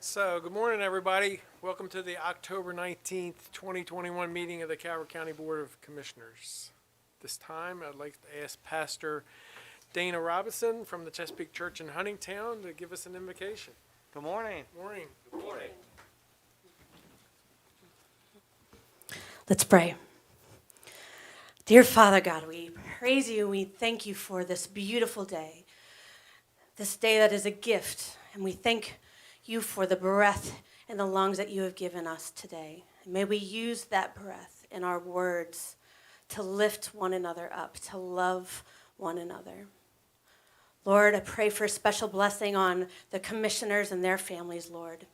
So, good morning, everybody. Welcome to the October 19th, 2021 meeting of the Calvert County Board of Commissioners. This time, I'd like to ask Pastor Dana Robinson from the Chesapeake Church in Huntingtown to give us an invocation. Good morning. Morning. Good morning. Let's pray. Dear Father God, we praise you. We thank you for this beautiful day, this day that is a gift, and we thank you for the breath and the lungs that you have given us today. And may we use that breath in our words to lift one another up, to love one another. Lord, I pray for a special blessing on the commissioners and their families, Lord.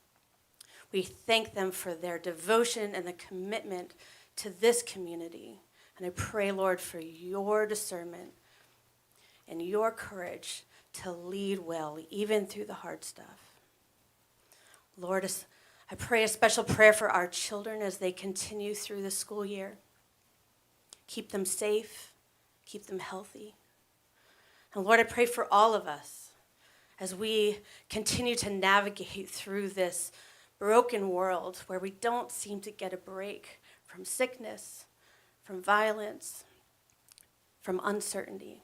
We thank them for their devotion and the commitment to this community. And I pray, Lord, for your discernment and your courage to lead well, even through the hard stuff. Lord, I pray a special prayer for our children as they continue through the school year. Keep them safe, keep them healthy. And Lord, I pray for all of us as we continue to navigate through this broken world where we don't seem to get a break from sickness, from violence, from uncertainty.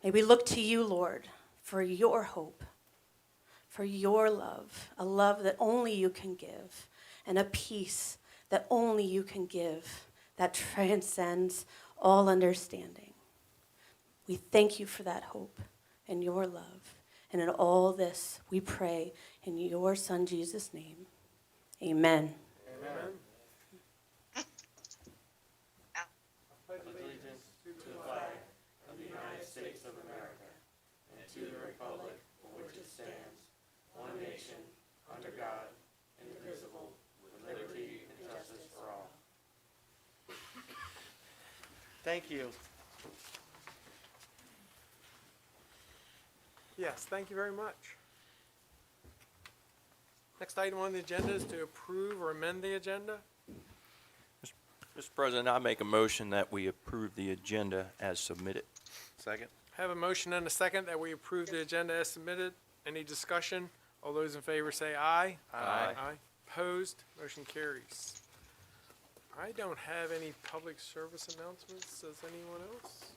May we look to you, Lord, for your hope, for your love, a love that only you can give, and a peace that only you can give that transcends all understanding. We thank you for that hope and your love. And in all this, we pray in your Son, Jesus' name. Amen. Amen. Allegiance to the flag of the United States of America and to the republic for which it stands, one nation, under God, indivisible, with liberty and justice for all. Thank you. Yes, thank you very much. Next item on the agenda is to approve or amend the agenda. Mr. President, I make a motion that we approve the agenda as submitted. Second. Have a motion and a second that we approve the agenda as submitted. Any discussion? All those in favor say aye. Aye. Aye. Opposed? Motion carries. I don't have any public service announcements. Does anyone else?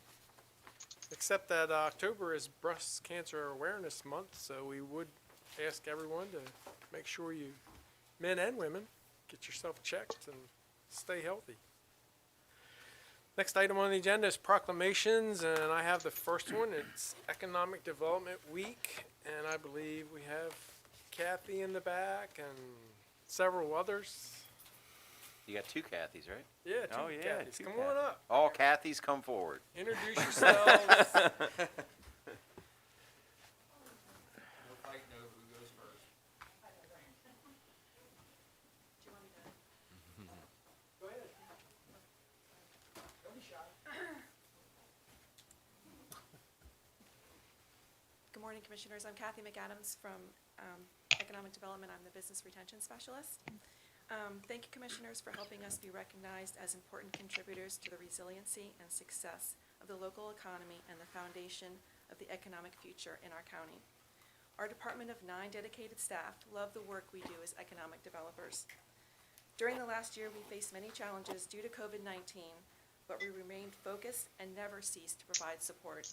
Except that October is Breast Cancer Awareness Month, so we would ask everyone to make sure you, men and women, get yourself checked and stay healthy. Next item on the agenda is proclamations, and I have the first one. It's Economic Development Week, and I believe we have Kathy in the back and several others. You got two Kathys, right? Yeah, two Oh, yeah, Kathys. two Come Kathys. on up. All Kathys come forward. Introduce yourselves. No fighting over who goes first. Go ahead. Don't be shy. Good morning, Commissioners. I'm Kathy McAdams from Economic Development. I'm the Business Retention Specialist. Thank you, Commissioners, for helping us be recognized as important contributors to the resiliency and success of the local economy and the foundation of the economic future in our county. Our department of 9 dedicated staff love the work we do as economic developers. During the last year, we faced many challenges due to COVID-19, but we remained focused and never ceased to provide support.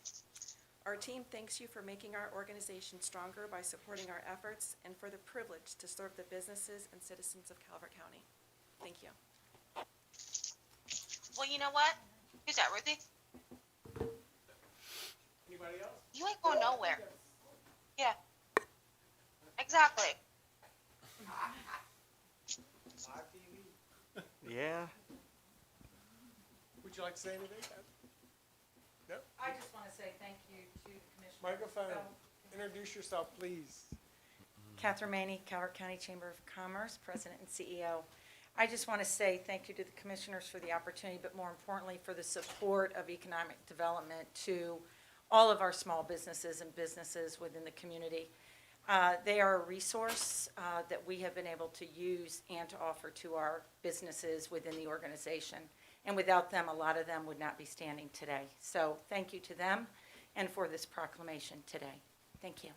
Our team thanks you for making our organization stronger by supporting our efforts and for the privilege to serve the businesses and citizens of Calvert County. Thank you. Well, you know what? Who's that, Ruthie? Anybody else? You ain't going nowhere. Yeah. Exactly. Live TV. Yeah. Would you like to say anything, Kathy? No? I just want to say thank you to the Commissioners. Microphone. Introduce yourself, please. Catherine Maney, Calvert County Chamber of Commerce, President and CEO. I just want to say thank you to the Commissioners for the opportunity, but more importantly for the support of economic development to all of our small businesses and businesses within the community. They are a resource that we have been able to use and to offer to our businesses within the organization. And without them, a lot of them would not be standing today. So thank you to them and for this proclamation today. Thank you.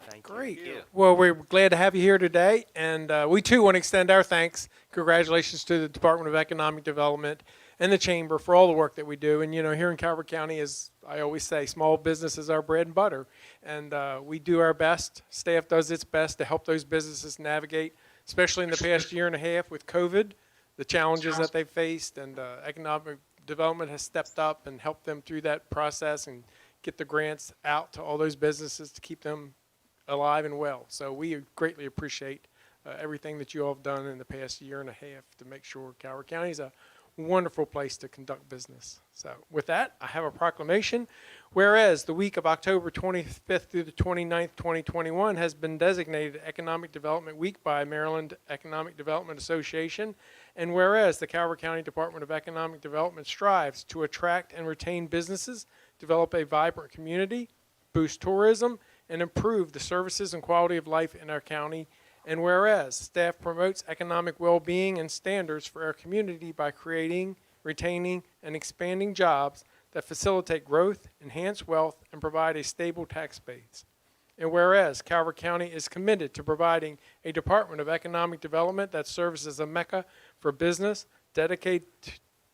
Thank you. Great. you. Well, we're glad to have you here today, and we too want to extend our thanks. Congratulations to the Department of Economic Development and the Chamber for all the work that we do. And, you know, here in Calvert County, as I always say, small business is our bread and butter. And we do our best, staff does its best to help those businesses navigate, especially in the past year and a half with COVID, the challenges that they've faced, and economic development has stepped up and helped them through that process and get the grants out to all those businesses to keep them alive and well. So we greatly appreciate everything that you all have done in the past year and a half to make sure Calvert County is a wonderful place to conduct business. So with that, I have a proclamation. Whereas the week of October 25th through the 29th, 2021 has been designated Economic Development Week by Maryland Economic Development Association. And whereas the Calvert County Department of Economic Development strives to attract and retain businesses, develop a vibrant community, boost tourism, and improve the services and quality of life in our county. And whereas staff promotes economic well-being and standards for our community by creating, retaining, and expanding jobs that facilitate growth, enhance wealth, and provide a stable tax base. And whereas Calvert County is committed to providing a Department of Economic Development that serves as a mecca for business, dedicated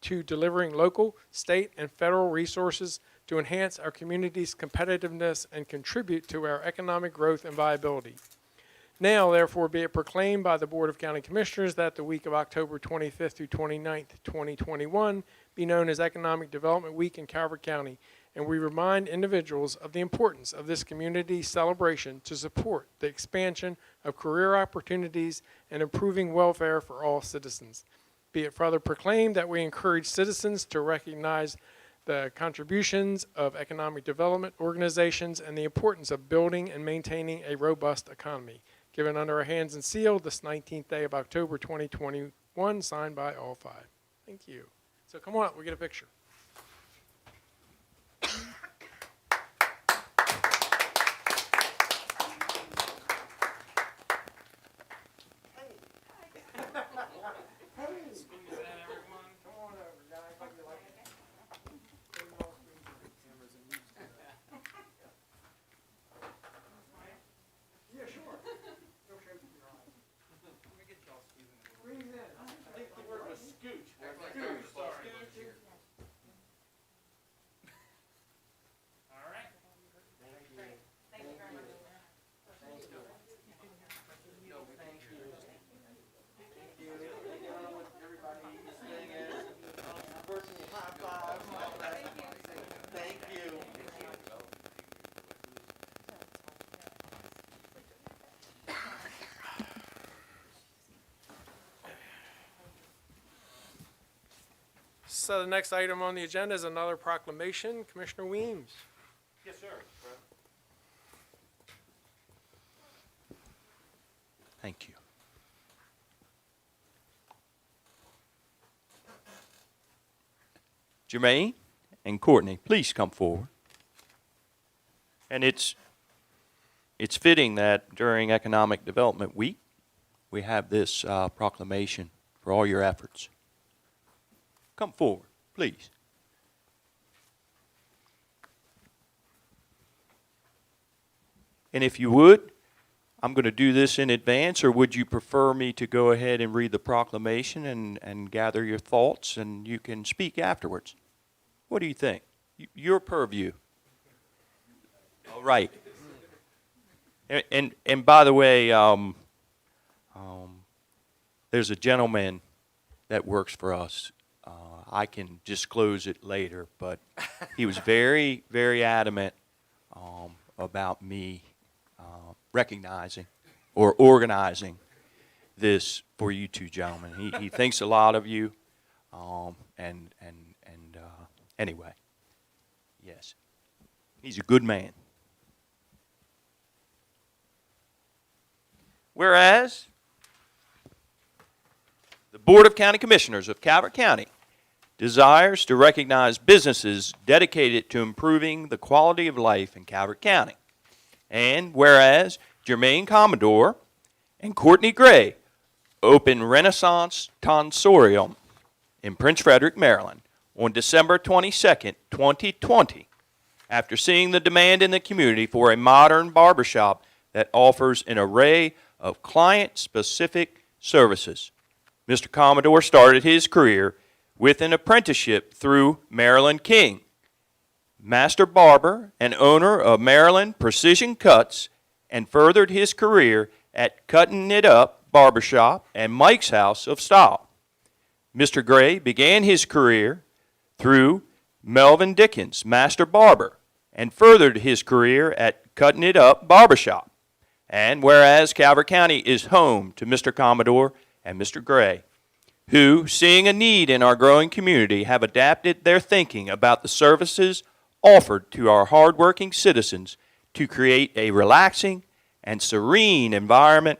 to delivering local, state, and federal resources to enhance our community's competitiveness and contribute to our economic growth and viability. Now, therefore, be it proclaimed by the Board of County Commissioners that the week of October 25th through 29th, 2021 be known as Economic Development Week in Calvert County, and we remind individuals of the importance of this community celebration to support the expansion of career opportunities and improving welfare for all citizens. Be it further proclaimed that we encourage citizens to recognize the contributions of economic development organizations and the importance of building and maintaining a robust economy. Given under our hands and sealed this 19th day of October 2021, signed by all five. Thank you. So come on up, we'll get a picture. So the next item on the agenda is another proclamation. Commissioner Weems. Yes, sir. Thank you. Jermaine and Courtney, please come forward. And it's fitting that during Economic Development Week, we have this proclamation for all your efforts. Come forward, please. And if you would, I'm going to do this in advance, or would you prefer me to go ahead and read the proclamation and gather your thoughts, and you can speak afterwards? What do you think? Your purview. All right. And by the way, there's a gentleman that works for us. I can disclose it later, but he was very, very adamant about me recognizing or organizing this for you two gentlemen. He thinks a lot of you, anyway, yes, he's a good man. Whereas the Board of County Commissioners of Calvert County desires to recognize businesses dedicated to improving the quality of life in Calvert County. And whereas Jermaine Commodore and Courtney Gray opened Renaissance Tonsorium in Prince Frederick, Maryland on December 22nd, 2020, after seeing the demand in the community for a modern barbershop that offers an array of client-specific services. Mr. Commodore started his career with an apprenticeship through Marilyn King, master barber and owner of Maryland Precision Cuts, and furthered his career at Cutting It Up Barbershop and Mike's House of Style. Mr. Gray began his career through Melvin Dickens, master barber, and furthered his career at Cutting It Up Barbershop. And whereas Calvert County is home to Mr. Commodore and Mr. Gray, who, seeing a need in our growing community, have adapted their thinking about the services offered to our hardworking citizens to create a relaxing and serene environment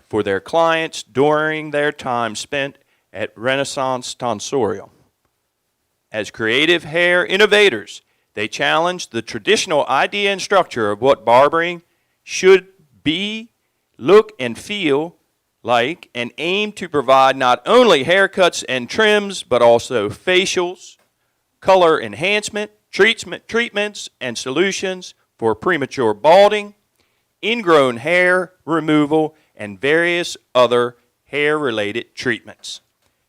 for their clients during their time spent at Renaissance Tonsorium. As creative hair innovators, they challenge the traditional idea and structure of what barbering should be, look, and feel like, and aim to provide not only haircuts and trims, but also facials, color enhancement, treatments, and solutions for premature balding, ingrown hair removal, and various other hair-related treatments.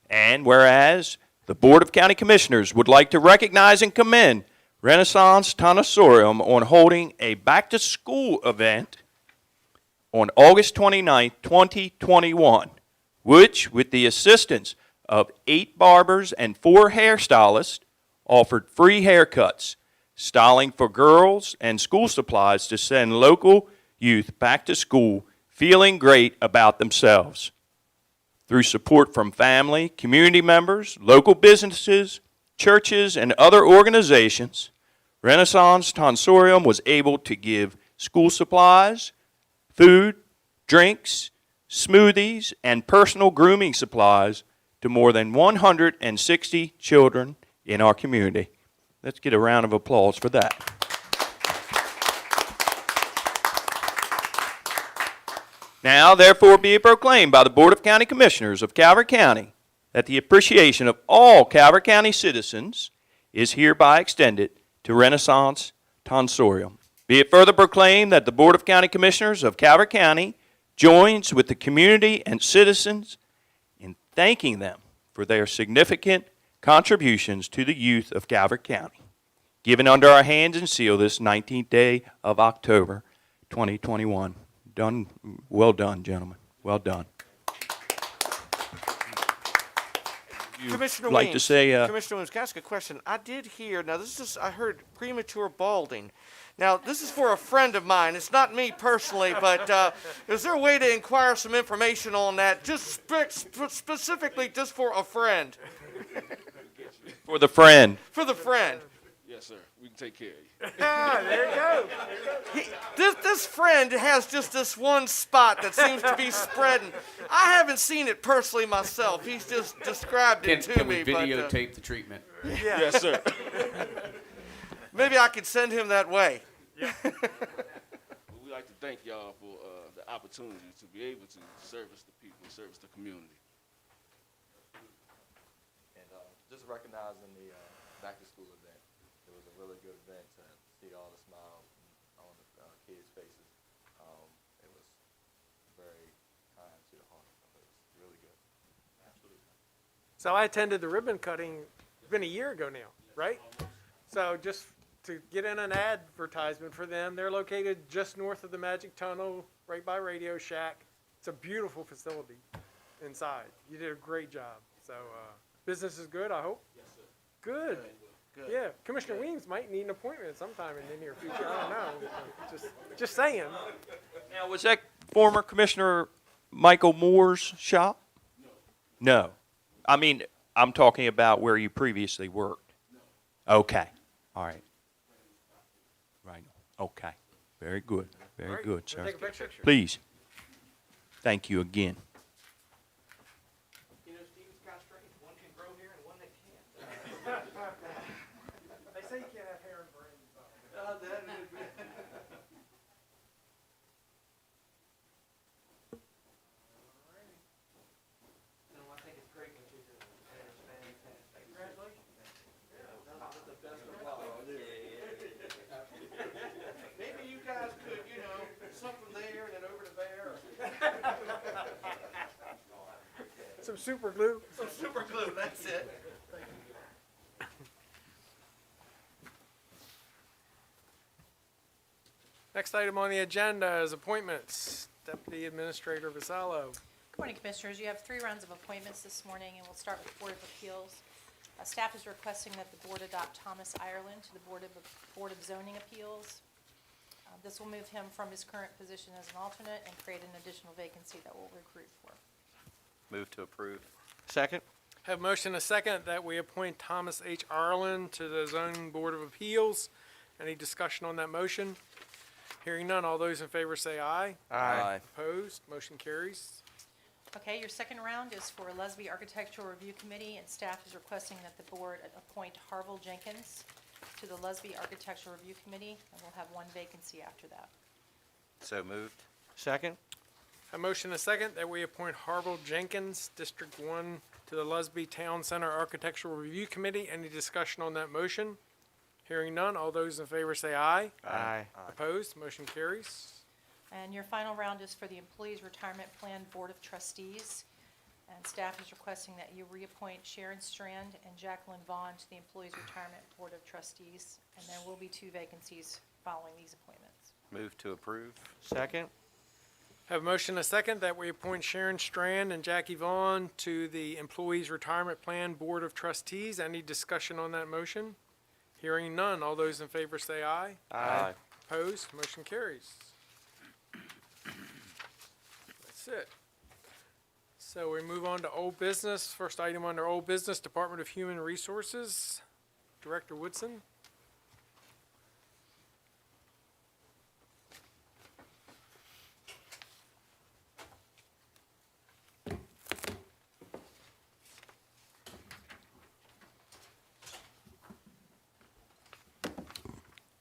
And whereas the Board of County Commissioners would like to recognize and commend Renaissance Tonsorium on holding a back-to-school event on August 29, 2021, which, with the assistance of 8 barbers and 4 hairstylists, offered free haircuts, styling for girls, and school supplies to send local youth back to school feeling great about themselves. Through support from family, community members, local businesses, churches, and other organizations, Renaissance Tonsorium was able to give school supplies, food, drinks, smoothies, and personal grooming supplies to more than 160 children in our community. Let's get a round of applause for that. Now, therefore, be it proclaimed by the Board of County Commissioners of Calvert County that the appreciation of all Calvert County citizens is hereby extended to Renaissance Tonsorium. Be it further proclaimed that the Board of County Commissioners of Calvert County joins with the community and citizens in thanking them for their significant contributions to the youth of Calvert County. Given under our hands and seal this 19th day of October, 2021. Done. Well done, gentlemen. Well done. Commissioner like to Weems, say, Commissioner Weems, can I ask a question? I did hear, now this is, I heard premature balding. Now, this is for a friend of mine. It's not me personally, but is there a way to inquire some information on that, just specifically just for a friend? For the friend. For the friend. Yes, sir. We can take care of you. There you go. This friend has just this one spot that seems to be spreading. I haven't seen it personally myself. He's just described it to Can me. we videotape the treatment? Yeah. Yes, sir. Maybe I could send him that way. We'd like to thank y'all for the opportunity to be able to service the people, service the community. And just recognizing the back-to-school event, it was a really good event to see all the smiles on the kids' faces. It was very kind to the heart. It was really good. Absolutely. So I attended the ribbon cutting, it's been a year ago now, right? So just to get in an advertisement for them, they're located just north of the Magic Tunnel, right by Radio Shack. It's a beautiful facility inside. You did a great job. So business is good, I hope? Yes, sir. Good. Good. Yeah, Commissioner Weems might need an appointment sometime in the near future. I don't know. Just saying. Now, was that former Commissioner Michael Moore's shop? No. I mean, I'm talking about where you previously worked. No. Okay. All right. Right. Okay. Very good. Very good, sir. Take a picture? Please. Thank you again. You know, Steve's got straight. One can grow hair and one that can't. They say you can't have hair and brains. I think it's great what you do. It's fantastic. Congratulations. Maybe you guys could, something there some super glue. Some super glue, that's it. Next item on the agenda is appointments. Deputy Administrator Vasallo. Good morning, Commissioners. You have 3 rounds of appointments this morning, and we'll start with Board of Appeals. Staff is requesting that the Board adopt Thomas Ireland to the Board of Zoning Appeals. This will move him from his current position as an alternate and create an additional vacancy that we'll recruit for. Move to approve. Second. Have motion and a second that we appoint Thomas H. Ireland to the Zoning Board of Appeals. Any discussion on that motion? Hearing none, all those in favor say aye. Aye. Opposed, motion carries. Okay, your second round is for Lesby Architectural Review Committee, and staff is requesting that the Board appoint Harville Jenkins to the Lesby Architectural Review Committee, and we'll have 1 vacancy after that. So moved. Second. Have motion and a second that we appoint Harville Jenkins, District 1, to the Lesby Town Center Architectural Review Committee. Any discussion on that motion? Hearing none, all those in favor say aye. Aye. Opposed, motion carries. And your final round is for the Employees Retirement Plan Board of Trustees. And staff is requesting that you reappoint Sharon Strand and Jacqueline Vaughn to the Employees Retirement Board of Trustees. And there will be 2 vacancies following these appointments. Move to approve. Second. Have a motion and a second that we appoint Sharon Strand and Jackie Vaughn to the Employees Retirement Plan Board of Trustees. Any discussion on that motion? Hearing none, all those in favor say aye. Aye. Opposed, motion carries. That's it. So we move on to old business. First item under old business, Department of Human Resources. Director Woodson.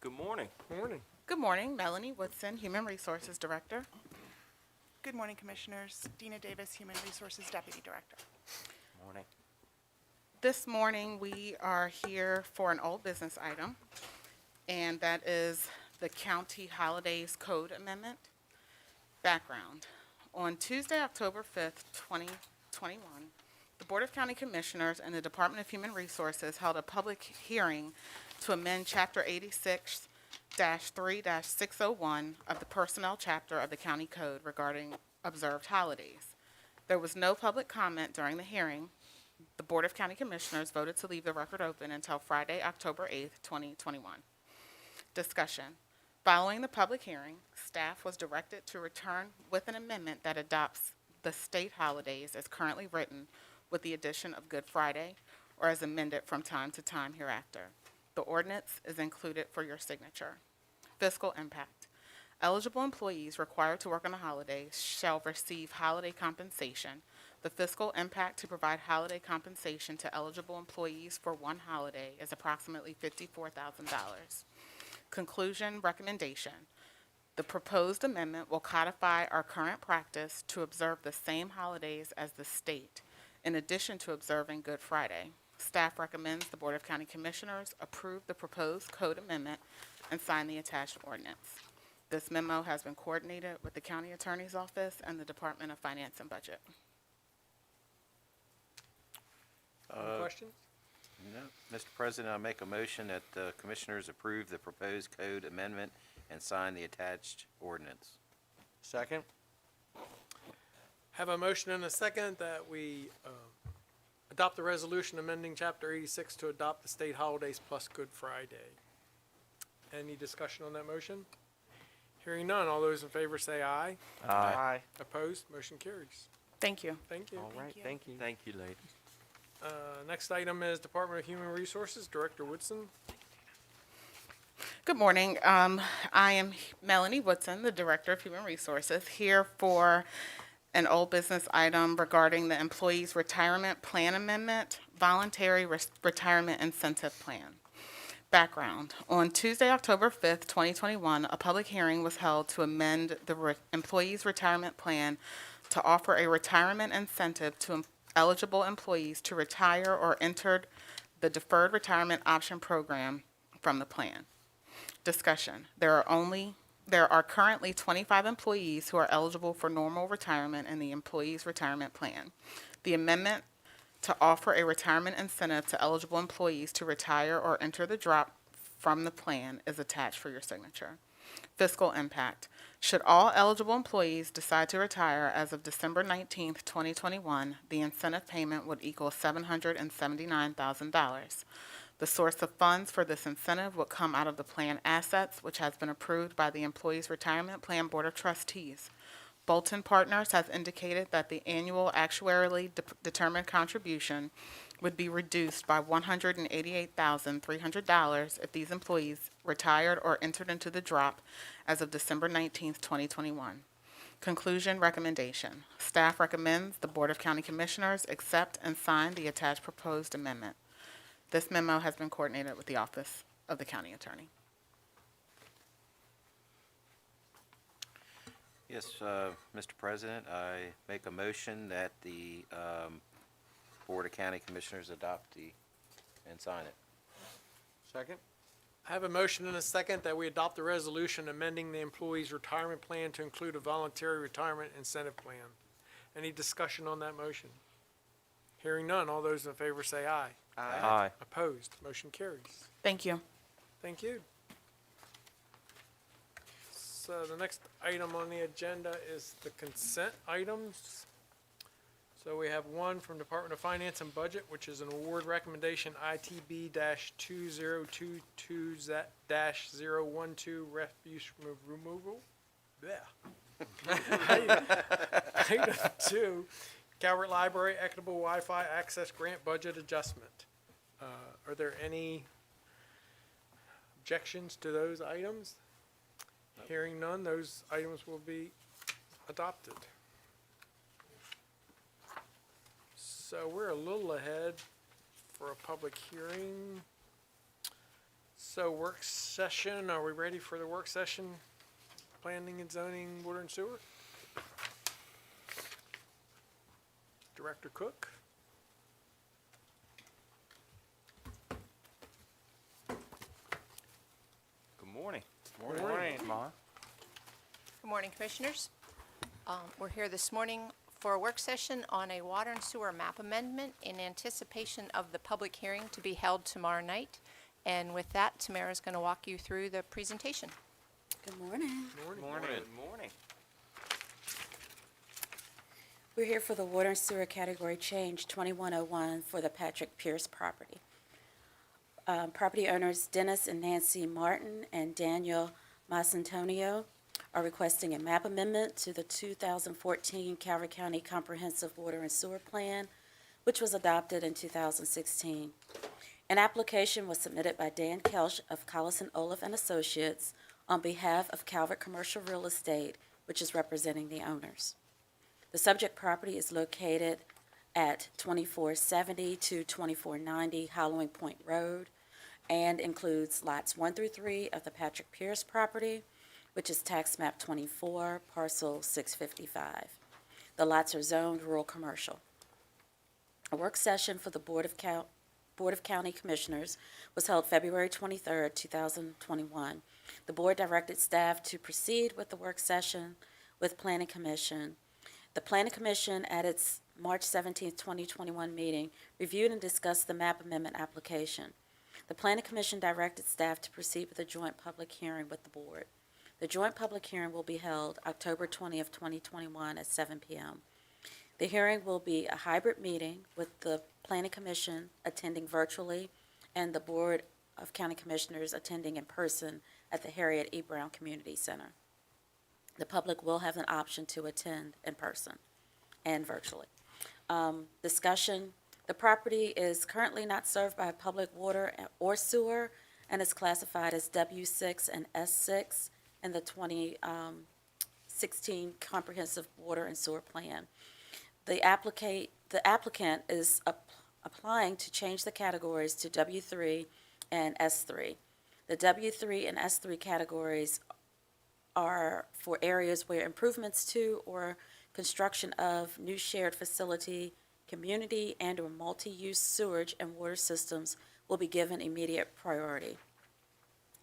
Good morning. Morning. Good morning, Melanie Woodson, Human Resources Director. Good morning, Commissioners. Dina Davis, Human Resources Deputy Director. Morning. This morning, we are here for an old business item, and that is the County Holidays Code Amendment. Background. On Tuesday, October 5th, 2021, the Board of County Commissioners and the Department of Human Resources held a public hearing to amend Chapter 86-3-601 of the Personnel Chapter of the County Code regarding observed holidays. There was no public comment during the hearing. The Board of County Commissioners voted to leave the record open until Friday, October 8th, 2021. Discussion. Following the public hearing, staff was directed to return with an amendment that adopts the state holidays as currently written with the addition of Good Friday or as amended from time to time hereafter. The ordinance is included for your signature. Fiscal impact. Eligible employees required to work on the holidays shall receive holiday compensation. The fiscal impact to provide holiday compensation to eligible employees for one holiday is approximately $54,000. Conclusion recommendation. The proposed amendment will codify our current practice to observe the same holidays as the state, in addition to observing Good Friday. Staff recommends the Board of County Commissioners approve the proposed code amendment and sign the attached ordinance. This memo has been coordinated with the County Attorney's Office and the Department of Finance and Budget. Any questions? No. Mr. President, I make a motion that the Commissioners approve the proposed code amendment and sign the attached ordinance. Second. Have a motion and a second that we adopt the resolution amending Chapter 86 to adopt the state holidays plus Good Friday. Any discussion on that motion? Hearing none, all those in favor say aye. Aye. Opposed, motion carries. Thank you. Thank you. All right, thank you. Thank you, ladies. Next item is Department of Human Resources, Director Woodson. Good morning. I am Melanie Woodson, the Director of Human Resources, here for an old business item regarding the Employees Retirement Plan Amendment, Voluntary Retirement Incentive Plan. Background. On Tuesday, October 5th, 2021, a public hearing was held to amend the Employees Retirement Plan to offer a retirement incentive to eligible employees to retire or enter the Deferred Retirement Option Program from the plan. Discussion. There are only There are currently 25 employees who are eligible for normal retirement in the Employees Retirement Plan. The amendment to offer a retirement incentive to eligible employees to retire or enter the drop from the plan is attached for your signature. Fiscal Impact. Should all eligible employees decide to retire as of December 19th, 2021, the incentive payment would equal $779,000. The source of funds for this incentive would come out of the plan assets, which has been approved by the Employees Retirement Plan Board of Trustees. Bolton Partners has indicated that the annual actuarially determined contribution would be reduced by $188,300 if these employees retired or entered into the drop as of December 19th, 2021. Conclusion recommendation. Staff recommends the Board of County Commissioners accept and sign the attached proposed amendment. This memo has been coordinated with the Office of the County Attorney. Yes, Mr. President, I make a motion that the Board of County Commissioners adopt and sign it. Second. I have a motion and a second that we adopt the resolution amending the employee's retirement plan to include a voluntary retirement incentive plan. Any discussion on that motion? Hearing none, all those in favor say aye. Aye. Opposed, motion carries. Thank you. Thank you. So the next item on the agenda is the consent items. So we have one from Department of Finance and Budget, which is an award recommendation ITB-2022-012 refuse removal. Blech. Item 2, Calvert Library Equitable Wi-Fi Access Grant Budget Adjustment. Are there any objections to those items? Hearing none, those items will be adopted. So we're a little ahead for a public hearing. So work session, are we ready for the work session? Planning and zoning, water and sewer? Director Cook? Good morning. Morning. Good morning, Commissioners. We're here this morning for a work session on a water and sewer map amendment in anticipation of the public hearing to be held tomorrow night. And with that, Tamara is going to walk you through the presentation. Good morning. Good morning. We're here for the water and sewer category change 2101 for the Patrick Pierce property. Property owners Dennis and Nancy Martin and Daniel Masantonio are requesting a map amendment to the 2014 Calvert County Comprehensive Water and Sewer Plan, which was adopted in 2016. An application was submitted by Dan Kelch of Collison Olaf and Associates on behalf of Calvert Commercial Real Estate, which is representing the owners. The subject property is located at 2470 to 2490 Hollowing Point Road and includes lots 1 through 3 of the Patrick Pierce property, which is tax map 24, parcel 655. The lots are zoned rural commercial. A work session for the Board of County Commissioners was held February 23, 2021. The board directed staff to proceed with the work session with Planning Commission. The Planning Commission, at its March 17, 2021 meeting, reviewed and discussed the map amendment application. The Planning Commission directed staff to proceed with a joint public hearing with the board. The joint public hearing will be held October 20th, 2021 at 7 p.m. The hearing will be a hybrid meeting with the Planning Commission attending virtually and the Board of County Commissioners attending in person at the Harriet E. Brown Community Center. The public will have an option to attend in person and virtually. Discussion. The property is currently not served by public water or sewer and is classified as W6 and S6 in the 2016 Comprehensive Water and Sewer Plan. The applicant is applying to change the categories to W3 and S3. The W3 and S3 categories are for areas where improvements to or construction of new shared facility, community, and or multi-use sewage and water systems will be given immediate priority.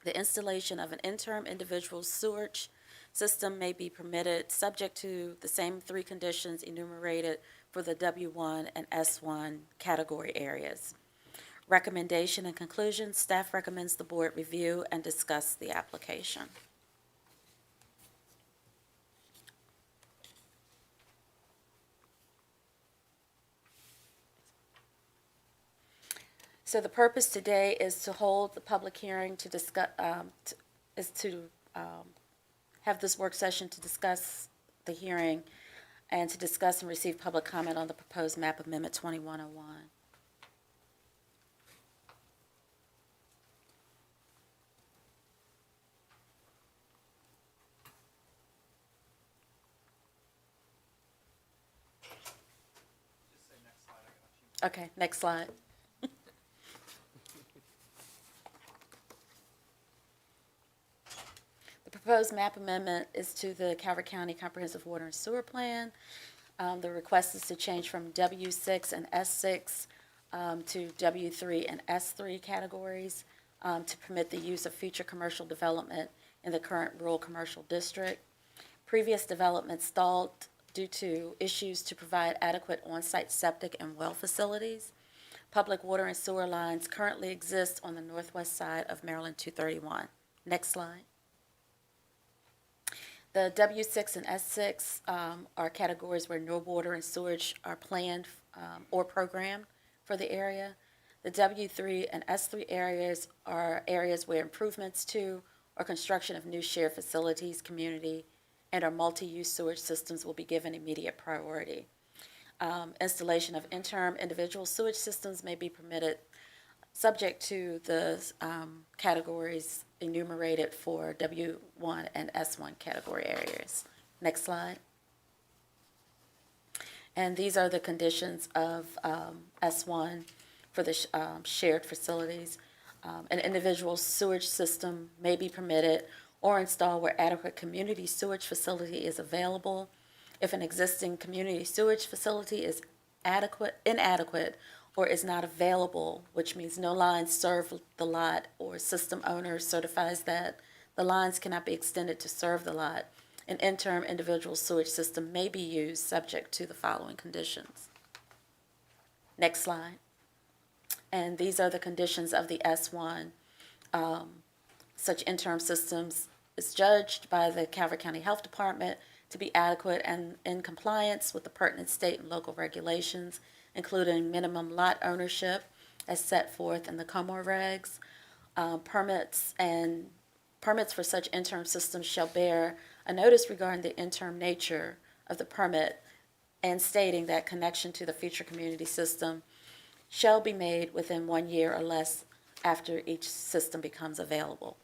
The installation of an interim individual sewerage system may be permitted, subject to the same three conditions enumerated for the W1 and S1 category areas. Recommendation and conclusion, staff recommends the board review and discuss the application. So the purpose today is to hold the public hearing to discuss, have this work session to discuss the hearing and to discuss and receive public comment on the proposed map amendment 2101. Okay, next slide. The proposed map amendment is to the Calvert County Comprehensive Water and Sewer Plan. The request is to change from W6 and S6 to W3 and S3 categories to permit the use of future commercial development in the current rural commercial district. Previous development stalled due to issues to provide adequate on-site septic and well facilities. Public water and sewer lines currently exist on the northwest side of Maryland 231. Next slide. The W6 and S6 are categories where no water and sewage are planned or programmed for the area. The W3 and S3 areas are areas where improvements to or construction of new shared facilities, community, and our multi-use sewage systems will be given immediate priority. Installation of interim individual sewage systems may be permitted subject to the categories enumerated for W1 and S1 category areas. Next slide. And these are the conditions of S1 for the shared facilities. An individual sewage system may be permitted or installed where adequate community sewage facility is available. If an existing community sewage facility is inadequate, or is not available, which means no lines serve the lot, or system owner certifies that the lines cannot be extended to serve the lot, an interim individual sewage system may be used subject to the following conditions. Next slide. And these are the conditions of the S1. Such interim systems is judged by the Calvert County Health Department to be adequate and in compliance with the pertinent state and local regulations, including minimum lot ownership as set forth in the COMOR regs. Permits for such interim systems shall bear a notice regarding the interim nature of the permit and stating that connection to the future community system shall be made within 1 year or less after each system becomes available.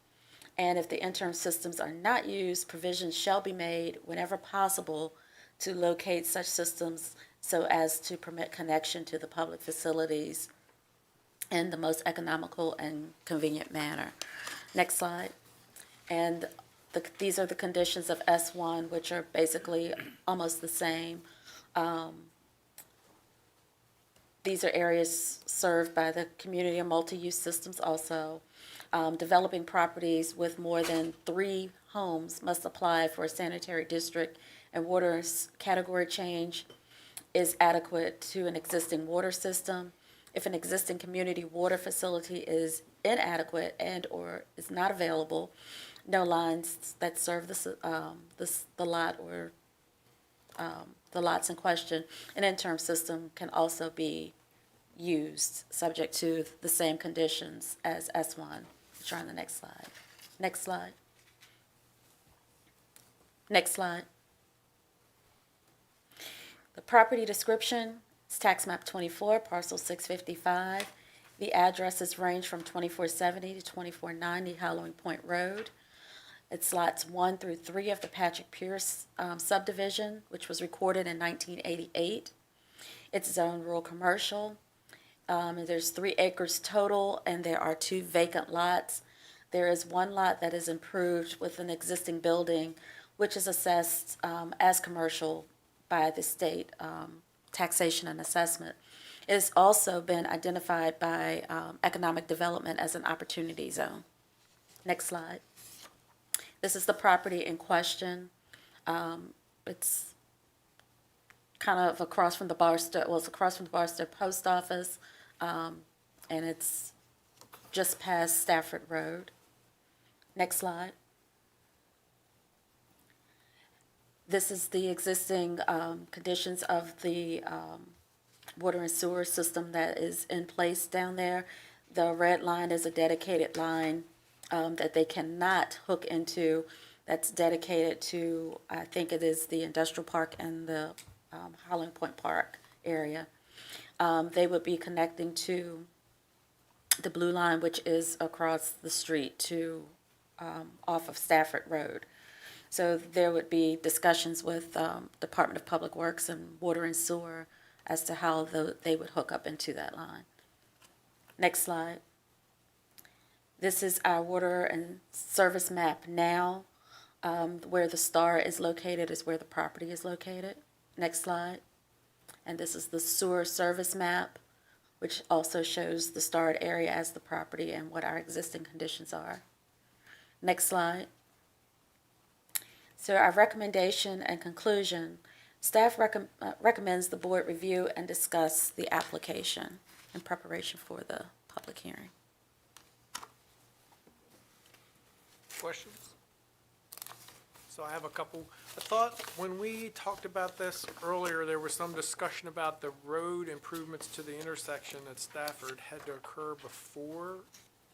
And if the interim systems are not used, provisions shall be made whenever possible to locate such systems so as to permit connection to the public facilities in the most economical and convenient manner. Next slide. And these are the conditions of S1, which are basically almost the same. These are areas served by the community and multi-use systems also. Developing properties with more than 3 homes must apply for a sanitary district and water category change is adequate to an existing water system. If an existing community water facility is inadequate and or is not available, no lines that serve the lot or the lots in question, an interim system can also be used subject to the same conditions as S1, which are on the next slide. Next slide. Next slide. The property description is tax map 24, parcel 655. The addresses range from 2470 to 2490 Halloween Point Road. It's lots 1 through 3 of the Patrick Pierce subdivision, which was recorded in 1988. It's zoned rural commercial. There's 3 acres total, and there are 2 vacant lots. There is 1 lot that is improved with an existing building, which is assessed as commercial by the state taxation and assessment. It has also been identified by economic development as an opportunity zone. Next slide. This is the property in question. It's kind of across from the Barstow, well, it's across from the Barstow Post Office, and it's just past Stafford Road. Next slide. This is the existing conditions of the water and sewer system that is in place down there. The red line is a dedicated line that they cannot hook into. That's dedicated to, I think it is the industrial park and the Holland Point Park area. They would be connecting to the blue line, which is across the street to off of Stafford Road. So there would be discussions with Department of Public Works and Water and Sewer as to how they would hook up into that line. Next slide. This is our water and service map now. Where the star is located is where the property is located. Next slide. And this is the sewer service map, which also shows the starred area as the property and what our existing conditions are. Next slide. So our recommendation and conclusion, staff recommends the board review and discuss the application in preparation for the public hearing. Questions? So I have a couple. I thought when we talked about this earlier, there was some discussion about the road improvements to the intersection at Stafford had to occur before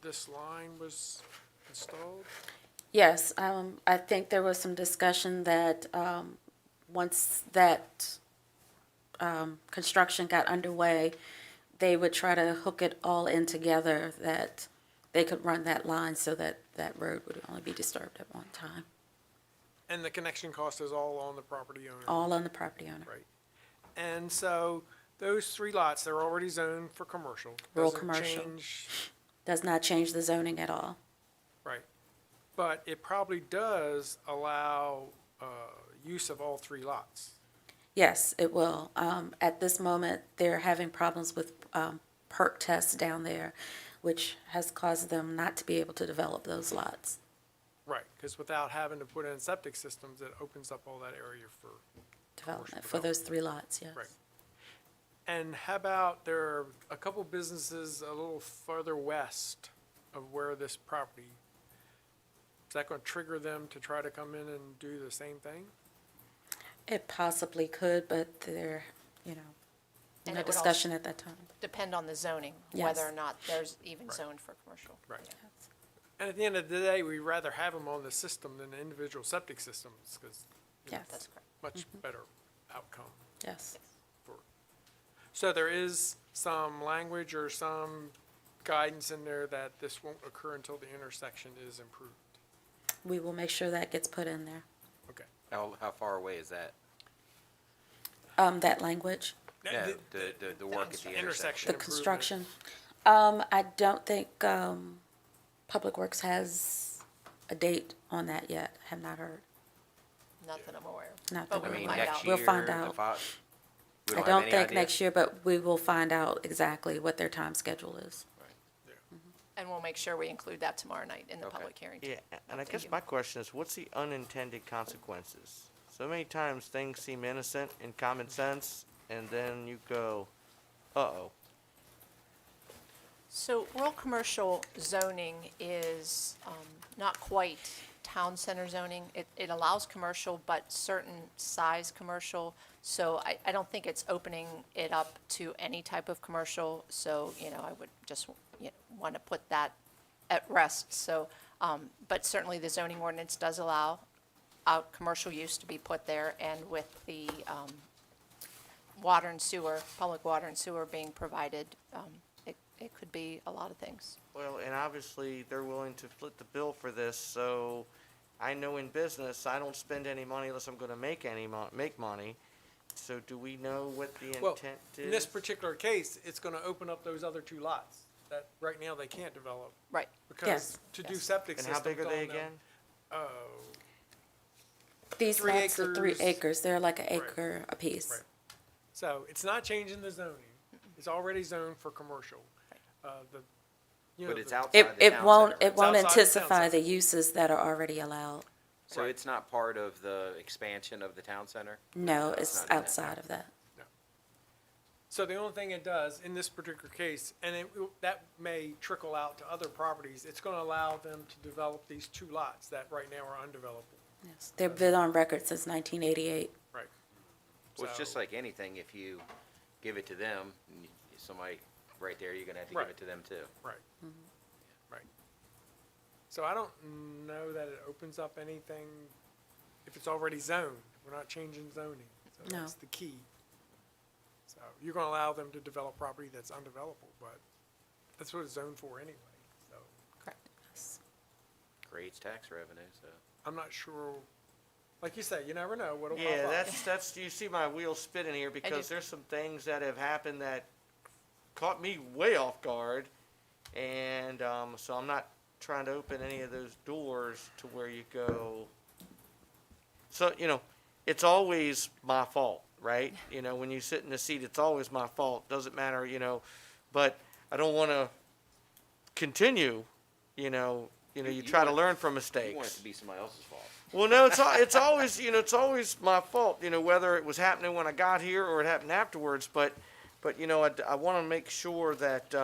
this line was installed? Yes, I think there was some discussion that once that construction got underway, they would try to hook it all in together, that they could run that line so that that road would only be disturbed at one time. And the connection cost is all on the property owner? All on the property owner. Right. And so those 3 lots, they're already zoned for commercial. Rural Doesn't commercial. change- Does not change the zoning at all. Right. But it probably does allow use of all 3 lots. Yes, it will. At this moment, they're having problems with perk tests down there, which has caused them not to be able to develop those lots. Right, because without having to put in septic systems, it opens up all that area for Development for those 3 lots, yes. Right. And how about, there are a couple businesses a little further west of where this property, is that going to trigger them to try to come in and do the same thing? It possibly could, but there, And no it would discussion also at that time. Depend on the zoning, Yes. whether or not there's even Right. zoned for commercial. Right. And at the end of the day, we'd rather have them on the system than the individual septic systems, because Yes, That's correct. much better outcome. yes. So there is some language or some guidance in there that this won't occur until the intersection is improved. We will make sure that gets put in there. Okay. How far away is that? That language, No, the work at the intersection. the construction. I don't think Public Works has a date on that yet. Have not heard. Not that I'm aware of. Not But that we I'm will aware find of. out. We'll find out. I don't think next year, but we will find out exactly what their time schedule is. And we'll make sure we include that tomorrow night in the Okay. public hearing. Yeah, and I Thank guess you. my question is, what's the unintended consequences? So many times things seem innocent and common sense, and then you go, uh-oh. So rural commercial zoning is not quite town center zoning. It allows commercial, but certain size commercial. So I don't think it's opening it up to any type of commercial. So, I would just want to put that at rest. So, but certainly the zoning ordinance does allow commercial use to be put there. And with the water and sewer, public water and sewer being provided, it could be a lot of things. Well, and obviously, they're willing to foot the bill for this, so I know in business, I don't spend any money unless I'm gonna make money. So do we know what the Well, intent is? in this particular case, it's going to open up those other 2 lots that right now they can't develop. Right. Because Yes. to do Yes. septic And systems how big are they on them- again? Oh, These 3 lots are 3 acres. acres. They're like an Right. acre apiece. Right. So it's not changing the zoning. It's already zoned for commercial. The you But know, it's the- outside the It town won't, center. it won't outside the town intensify center. the uses that are already allowed. So Right. it's not part of the expansion of the town center? No, it's it's not in that. outside of that. So the only thing it does in this particular case, and that may trickle out to other properties, it's gonna allow them to develop these 2 lots that right now are undevelopable. Yes. They've been on record since 1988. Right. Well, it's just So- like anything, if you give it to them, somebody right there, you're gonna have to Right. give it to them too. Right. Right. So I don't know that it opens up anything if it's already zoned. We're not changing zoning. So No. that's the key. So you're gonna allow them to develop property that's undevelopable, but that's what it's zoned for anyway. So Correct. Creates tax revenue, so. I'm not sure, like you say, you never know what'll pop Yeah, up. that's, you see my wheels spinning here because there's some things that have happened that caught me way off guard. And, so I'm not trying to open any of those doors to where you go. So, it's always my fault, right? When you sit in the seat, it's always my fault. Doesn't matter, but I don't want to continue, you try to want- learn from You want it mistakes. to be somebody else's fault. Well, no, it's always, it's always my fault, whether it was happening when I got here or it happened afterwards. But I want to make sure that,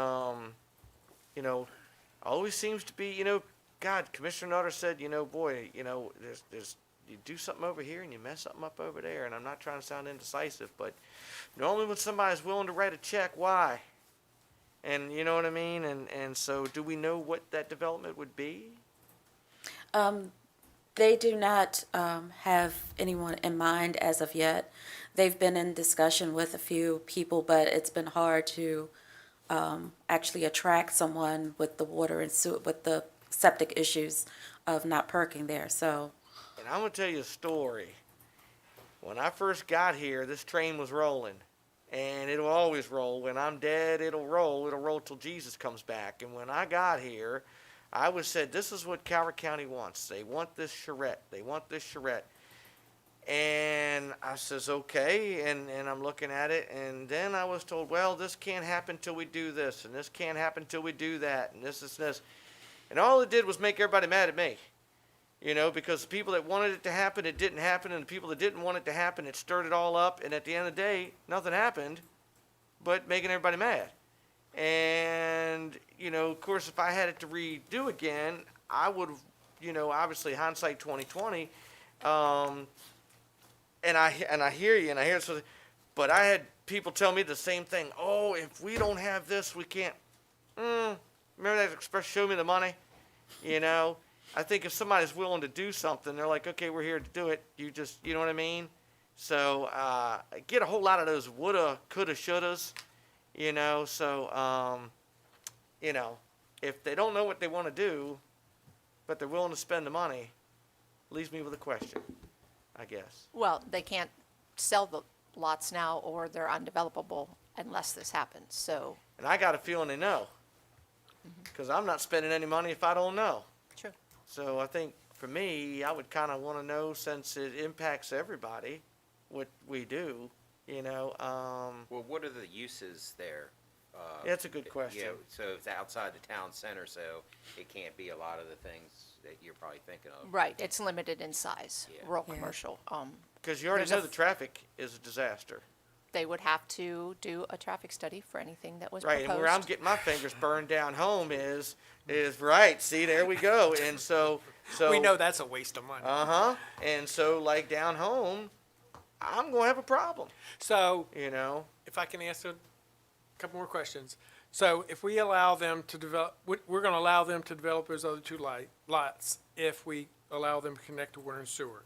always seems to be, God, Commissioner Nutter said, boy, there's you do something over here and you mess something up over there. And I'm not trying to sound indecisive, but normally when somebody's willing to write a check, why? And you know what I mean? And so do we know what that development would be? They do not have anyone in mind as of yet. They've been in discussion with a few people, but it's been hard to actually attract someone with the water and with the septic issues of not perking there. So, And I'm going to tell you a story. When I first got here, this train was rolling. And it'll always roll. When I'm dead, it'll roll. It'll roll till Jesus comes back. And when I got here, I was said, this is what Calvert County wants. They want this charrette. They want this charrette. And I says, okay. And I'm looking at it. And then I was told, well, this can't happen till we do this. And this can't happen till we do that. And this. And all it did was make everybody mad at me. Because the people that wanted it to happen, it didn't happen. And the people that didn't want it to happen, it stirred it all up. And at the end of the day, nothing happened but making everybody mad. And, of course, if I had it to redo again, I would have, obviously hindsight 2020. And I hear you, and I hear it. So, but I had people tell me the same thing. Oh, if we don't have this, we can't. Remember that expression, show me the money? I think if somebody's willing to do something, they're like, okay, we're here to do it. You know what I mean? So get a whole lot of those woulda, coulda, shouldas, So, if they don't know what they want to do, but they're willing to spend the money, leaves me with a question, I guess. Well, they can't sell the lots now, or they're undevelopable unless this happens, so. And I got a feeling they know, because I'm not spending any money if I don't know. True. So I think for me, I would kind of want to know, since it impacts everybody, what we do, Well, what are the uses there? That's a good question. Yeah, so it's outside the town center, so it can't be a lot of the things that you're probably thinking of. Right, it's limited in size, Yeah. rural Yeah. commercial. Because you already There's a know the traffic is a disaster. They would have to do a traffic study for anything that was Right, proposed. and where I'm getting my fingers burned down home is right, see, there we go. And so. We know that's a waste of money. Uh-huh. And so, like, down home, I'm going to have a problem, So If I can ask a couple more questions. So if we allow them to develop, we're going to allow them to develop those other 2 lots if we allow them to connect to water and sewer.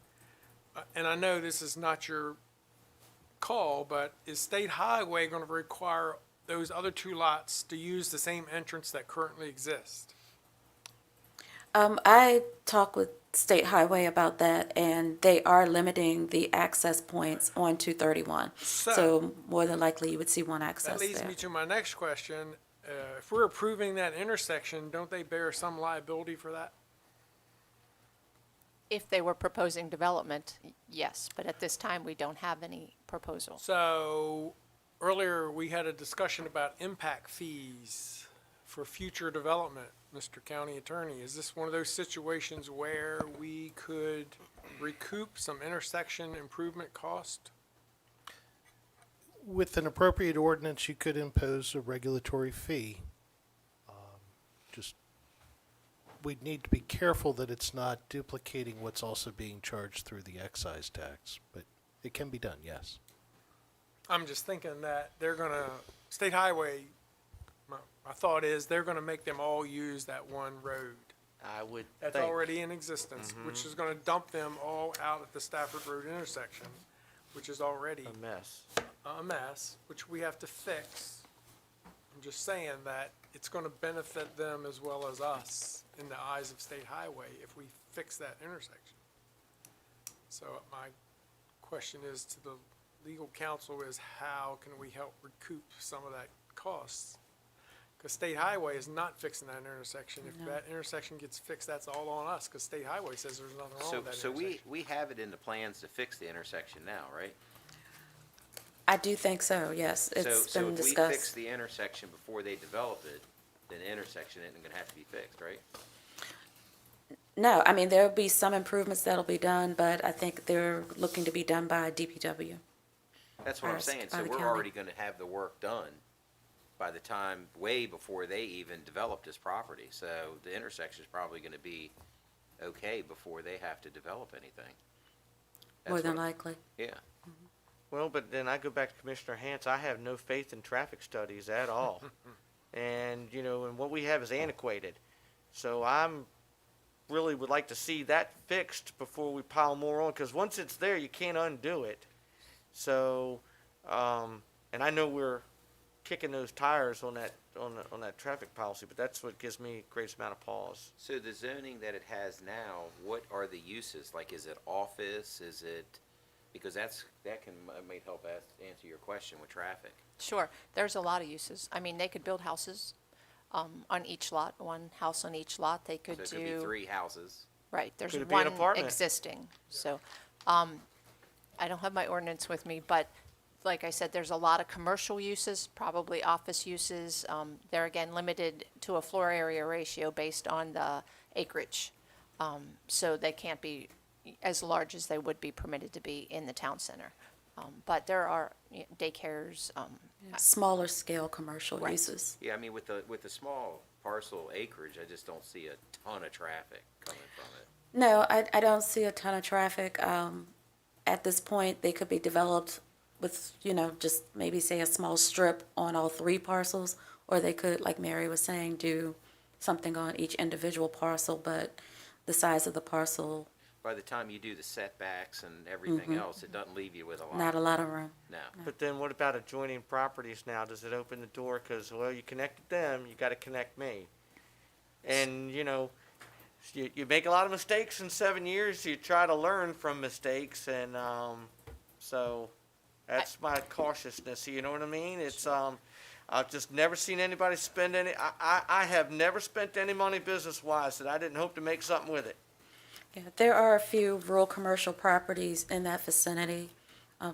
And I know this is not your call, but is State Highway going to require those other 2 lots to use the same entrance that currently exists? I talked with State Highway about that, and they are limiting the access points on 231. So more than likely, you would see one access That leads there. me to my next question. If we're approving that intersection, don't they bear some liability for that? If they were proposing development, yes, but at this time, we don't have any proposal. So earlier, we had a discussion about impact fees for future development, Mr. County Attorney, is this one of those situations where we could recoup some intersection improvement cost? With an appropriate ordinance, you could impose a regulatory fee. Just, we'd need to be careful that it's not duplicating what's also being charged through the excise tax, but it can be done, yes. I'm just thinking that they're gonna, State Highway, my thought is they're gonna make them all use that one road I would that's think. already in existence, which is gonna dump them all out at the Stafford Road intersection, which is already A mess. a mess, which we have to fix. I'm just saying that it's gonna benefit them as well as us in the eyes of State Highway if we fix that intersection. So my question is to the legal counsel is how can we help recoup some of that costs? Because State Highway is not fixing that intersection. If that intersection gets fixed, that's all on us, because State Highway says there's nothing wrong with that So intersection. we have it in the plans to fix the intersection now, right? I do think so, yes. It's So been if we fix discussed. the intersection before they develop it, then the intersection isn't gonna have to be fixed, right? No, I mean, there'll be some improvements that'll be done, but I think they're looking to be done by DPW. That's what I'm Ours, saying, by so the we're county. already gonna have the work done by the time, way before they even develop this property. So the intersection's probably gonna be okay before they have to develop anything. More That's than what- likely. Yeah. Well, but then I go back to Commissioner Hance, I have no faith in traffic studies at all. And, and what we have is antiquated. So I'm, really would like to see that fixed before we pile more on, because once it's there, you can't undo it. So, and I know we're kicking those tires on that traffic policy, but that's what gives me greatest amount of pause. So the zoning that it has now, what are the uses? Like, is it office, is it, because that might help answer your question with traffic. Sure, there's a lot of uses. I mean, they could build houses on each lot, one house on each lot. They could So do. it could be 3 houses. Right, there's Could it be an one apartment? existing, so, I don't have my ordinance with me, but like I said, there's a lot of commercial uses, probably office uses. They're again limited to a floor area ratio based on the acreage. So they can't be as large as they would be permitted to be in the town center. But there are daycares, Smaller scale commercial Right. uses. Yeah, I mean, with the small parcel acreage, I just don't see a ton of traffic coming from it. No, I don't see a ton of traffic. At this point, they could be developed with, just maybe say a small strip on all 3 parcels, or they could, like Mary was saying, do something on each individual parcel, but the size of the parcel, By the time you do the setbacks and everything else, it doesn't leave you with a lot. not a lot of room. No. But then what about adjoining properties now? Does it open the door? Because, well, you connected them, you got to connect me. And, you make a lot of mistakes in 7 years. You try to learn from mistakes. And so that's my cautiousness. You know what I mean? It's I've just never seen anybody spend any. I have never spent any money business-wise that I didn't hope to make something with it. Yeah, there are a few rural commercial properties in that vicinity,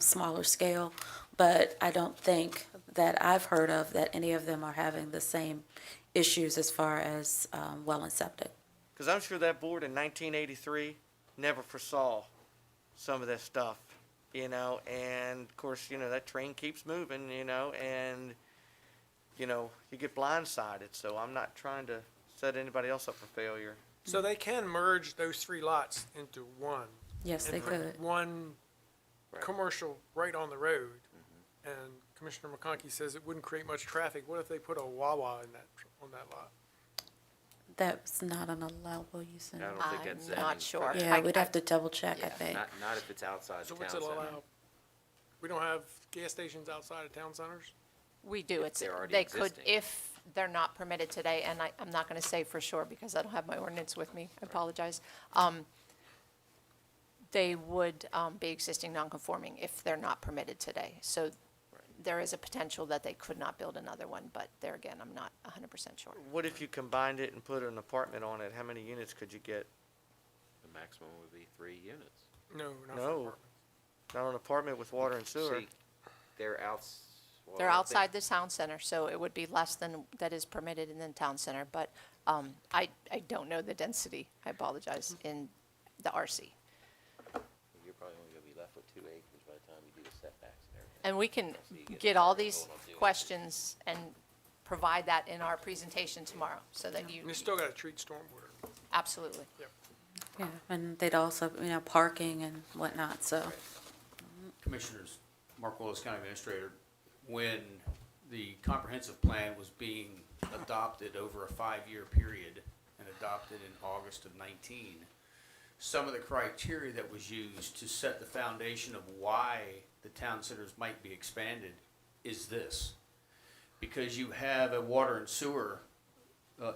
smaller scale, but I don't think that I've heard of that any of them are having the same issues as far as well and septic. Because I'm sure that board in 1983 never foresaw some of this stuff, and of course, that train keeps moving, and, you get blindsided. So I'm not trying to set anybody else up for failure. So they can merge those 3 lots into one. Yes, they and put could. One Right. commercial right on the road. And Commissioner McConkey says it wouldn't create much traffic. What if they put a Wawa on that lot? That's not an allowable use. I don't think that's I'm zoning. not sure. Yeah, I- we'd have to double check, I yeah. think. Not if it's outside the So town what's it center. allow? We don't have gas stations outside of town centers? We do, If they're already they could, existing. if they're not permitted today, and I'm not gonna say for sure because I don't have my ordinance with me, I apologize. They would, be existing non-conforming if they're not permitted today. So there is a potential that they could not build another one, but there again, I'm not 100% sure. What if you combined it and put an apartment on it? How many units could you get? The maximum would be 3 units. No, not for No. apartments. Not an apartment with water and sewer. See, they're They're Well, outside the town center, so it would be less than that is permitted in the town center, but I don't know the density, I apologize, in the RC. You're probably only gonna be left with 2 acres by the time you do the setbacks and everything. And we can So you get all started these going up to 2 acres. questions and provide that in our presentation tomorrow, so that you, You still gotta treat stormwater. absolutely. Yeah, and they'd also, parking and whatnot, so. Commissioners, Mark Willis, County Administrator, when the comprehensive plan was being adopted over a 5-year period and adopted in August of 19, some of the criteria that was used to set the foundation of why the town centers might be expanded is this. Because you have a water and sewer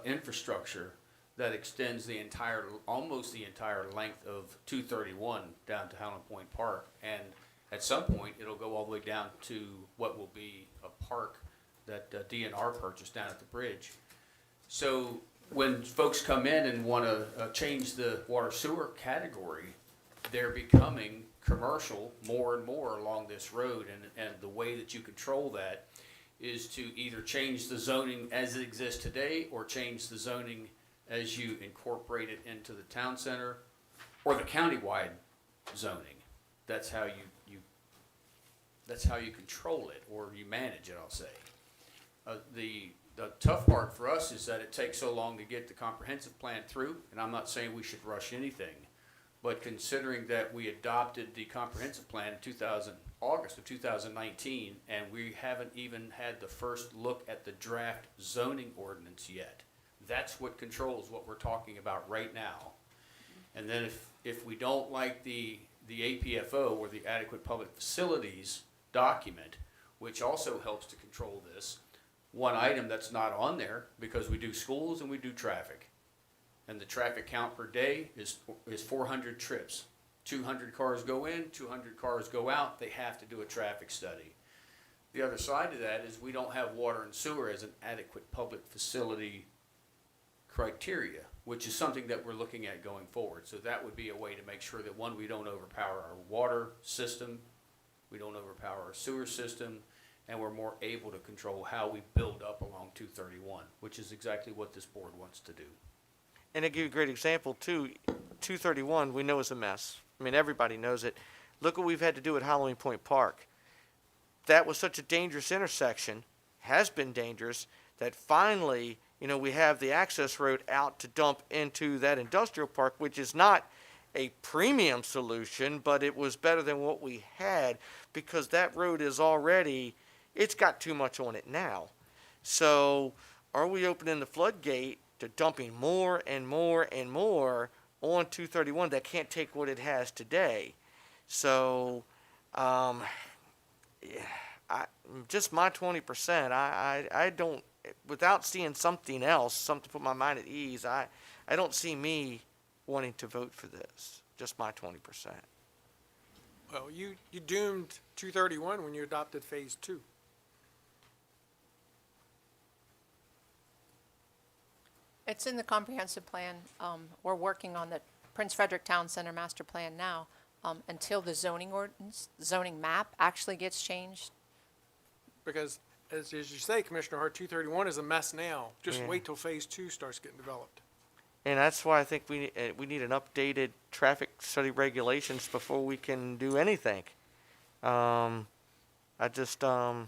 infrastructure that extends the entire, almost the entire length of 231 down to Howland Point Park. And at some point, it'll go all the way down to what will be a park that DNR purchased down at the bridge. So when folks come in and want to change the water sewer category, they're becoming commercial more and more along this road. And the way that you control that is to either change the zoning as it exists today or change the zoning as you incorporate it into the town center or the countywide zoning. That's how that's how you control it, or you manage it, I'll say. The tough part for us is that it takes so long to get the comprehensive plan through, and I'm not saying we should rush anything, but considering that we adopted the comprehensive plan in August of 2019, and we haven't even had the first look at the draft zoning ordinance yet. That's what controls what we're talking about right now. And then if we don't like the APFO, or the Adequate Public Facilities document, which also helps to control this, one item that's not on there, because we do schools and we do traffic. And the traffic count per day is 400 trips. 200 cars go in, 200 cars go out. They have to do a traffic study. The other side of that is we don't have water and sewer as an adequate public facility criteria, which is something that we're looking at going forward. So that would be a way to make sure that, one, we don't overpower our water system, we don't overpower our sewer system, and we're more able to control how we build up along 231, which is exactly what this board wants to do. And to give you a great example, too, 231, we know is a mess. I mean, everybody knows it. Look what we've had to do at Halloween Point Park. That was such a dangerous intersection, has been dangerous, that finally, we have the access road out to dump into that industrial park, which is not a premium solution, but it was better than what we had, because that road is already, it's got too much on it now. So are we opening the floodgate to dumping more and more and more on 231 that can't take what it has today? So just my 20%, I don't, without seeing something else, something to put my mind at ease, I don't see me wanting to vote for this. Just my 20%. Well, you doomed 231 when you adopted phase 2. It's in the comprehensive plan. We're working on the Prince Frederick Town Center master plan now. Until the zoning map actually gets changed. Because, as you say, Commissioner Hart, 231 is a mess now. Just Yeah. wait till phase 2 starts getting developed. And that's why I think we need an updated traffic study regulations before we can do anything. I just I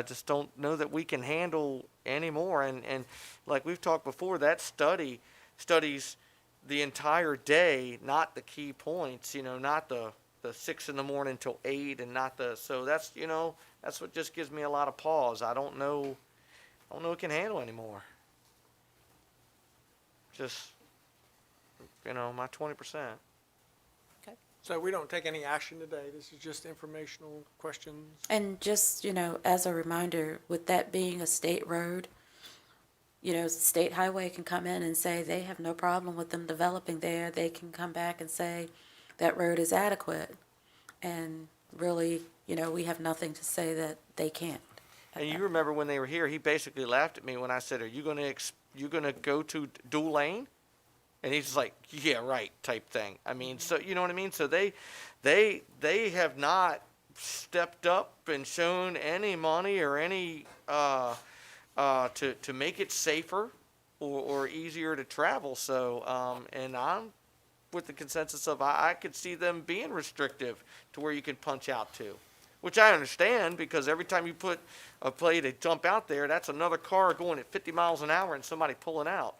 just don't know that we can handle anymore. And like we've talked before, that studies the entire day, not the key points. Not the 6 in the morning till 8, and not so that's that's what just gives me a lot of pause. I don't know it can handle anymore. Just, my 20%. Okay. So we don't take any action today. This is just informational questions. And just, as a reminder, with that being a state road, State Highway can come in and say they have no problem with them developing there. They can come back and say that road is adequate. And really, we have nothing to say that they can't. And you remember when they were here, he basically laughed at me when I said, "Are you going to go to dual lane?" And he's like, "Yeah, right," type thing. I mean, so you know what I mean? So they have not stepped up and shown any money or any, to make it safer or easier to travel. So, and I'm with the consensus of I could see them being restrictive to where you can punch out to, which I understand because every time you put a play to jump out there, that's another car going at 50 miles an hour and somebody pulling out.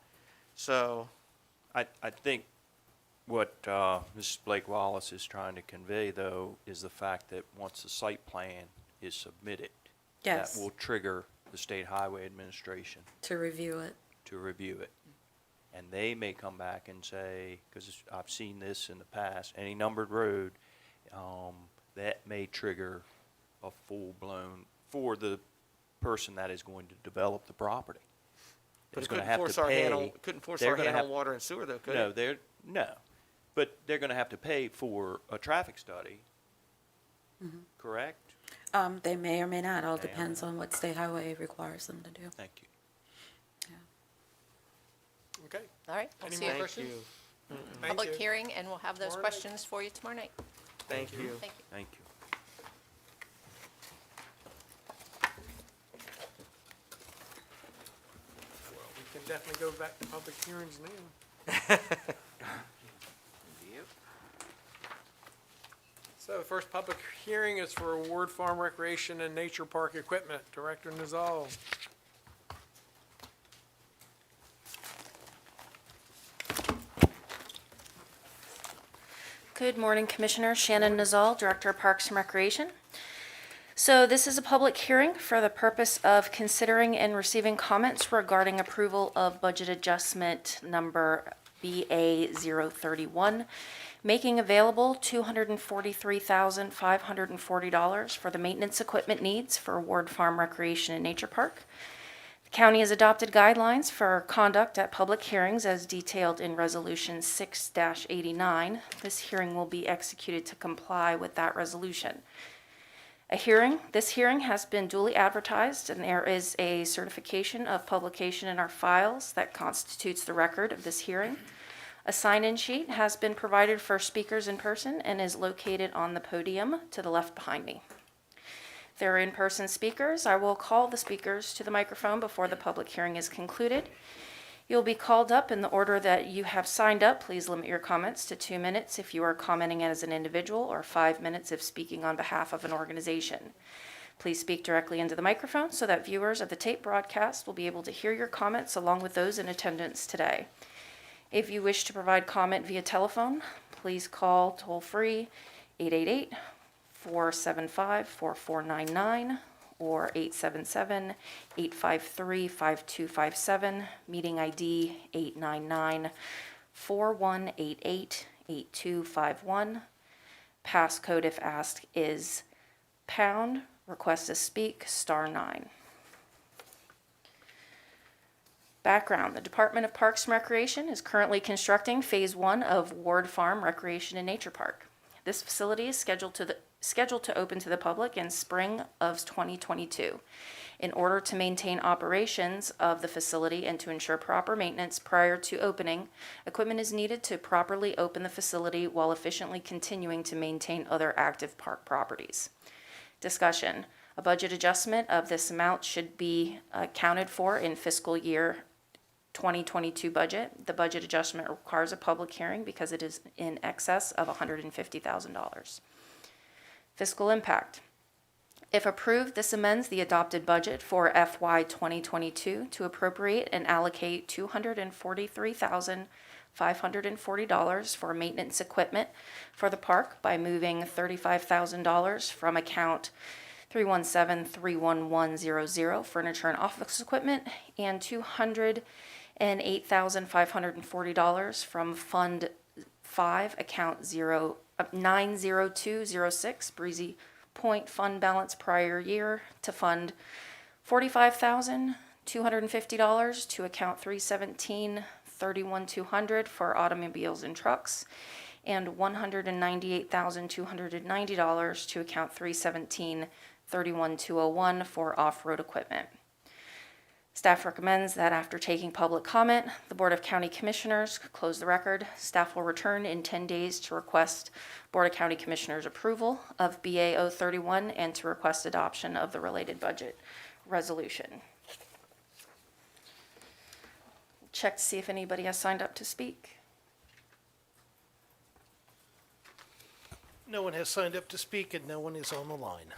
So, I think what Mrs. Blake Wallace is trying to convey, though, is the fact that once the site plan is submitted, Yes. that will trigger the State Highway Administration To review it. to review it. And they may come back and say, because I've seen this in the past, any numbered road, that may trigger a full-blown, for the person that is going to develop the property. but Is it going to couldn't have force to our hand on, pay. couldn't force They're our gonna hand have- on water and sewer though, could No, it? no, but they're going to have to pay for a traffic study, correct? They may or may not, all May or may depends on what state highway requires them to do. Thank you. Okay. All right, we'll Any see more you questions? Thank public you. hearing, and we'll have those Tomorrow night. questions for you tomorrow night. Thank you. Thank you. Thank you. Well, we can definitely go back to public hearings now. Yep. So the first public hearing is for Ward Farm Recreation and Nature Park Equipment. Director Nizal. Good morning, Commissioner. Shannon Nizal, Director of Parks and Recreation. So this is a public hearing for the purpose of considering and receiving comments regarding approval of budget adjustment number BA 031, making available $243,540 for the maintenance equipment needs for Ward Farm Recreation and Nature Park. The county has adopted guidelines for conduct at public hearings as detailed in Resolution 6-89. This hearing will be executed to comply with that resolution. This hearing has been duly advertised, and there is a certification of publication in our files that constitutes the record of this hearing. A sign-in sheet has been provided for speakers in person and is located on the podium to the left behind me. If there are in-person speakers, I will call the speakers to the microphone before the public hearing is concluded. You'll be called up in the order that you have signed up. Please limit your comments to 2 minutes if you are commenting as an individual, or 5 minutes if speaking on behalf of an organization. Please speak directly into the microphone so that viewers of the tape broadcast will be able to hear your comments along with those in attendance today. If you wish to provide comment via telephone, please call toll-free 888-475-4499 or 877-853-5257, meeting ID 899-4188-8251. Passcode, if asked, is pound, request to speak, *9. Background: the Department of Parks and Recreation is currently constructing Phase 1 of Ward Farm Recreation and Nature Park. This facility is scheduled to open to the public in spring of 2022. In order to maintain operations of the facility and to ensure proper maintenance prior to opening, equipment is needed to properly open the facility while efficiently continuing to maintain other active park properties. Discussion: a budget adjustment of this amount should be accounted for in fiscal year 2022 budget. The budget adjustment requires a public hearing because it is in excess of $150,000. Fiscal impact: if approved, this amends the adopted budget for FY 2022 to appropriate and allocate $243,540 for maintenance equipment for the park by moving $35,000 from account 317-31100 furniture and office equipment and $208,540 from Fund 5, account 90206, Breezy Point Fund balance prior year, to Fund $45,250 to account 317-31200 for automobiles and trucks, and $198,290 to account 317-31201 for off-road equipment. Staff recommends that after taking public comment, the Board of County Commissioners close the record. Staff will return in 10 days to request Board of County Commissioners approval of BA 031 and to request adoption of the related budget resolution. Check to see if anybody has signed up to speak. No one has signed up to speak and no one is on the line.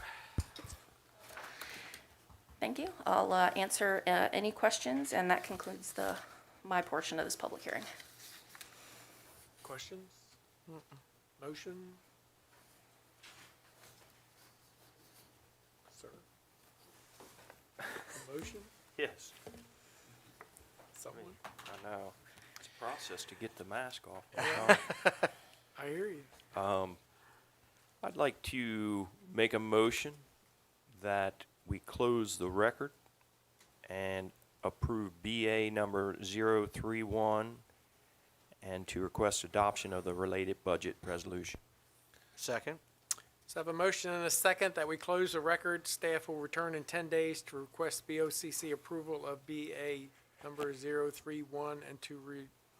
Thank you. I'll answer any questions, and that concludes my portion of this public hearing. Questions? Motion? Sir? A motion? Yes. Someone? I know. It's a process to get the mask off. I hear you. I'd like to make a motion that we close the record and approve BA number 031 and to request adoption of the related budget resolution. Second. So I have a motion and a second that we close the record. Staff will return in 10 days to request BOCC approval of BA number 031 and to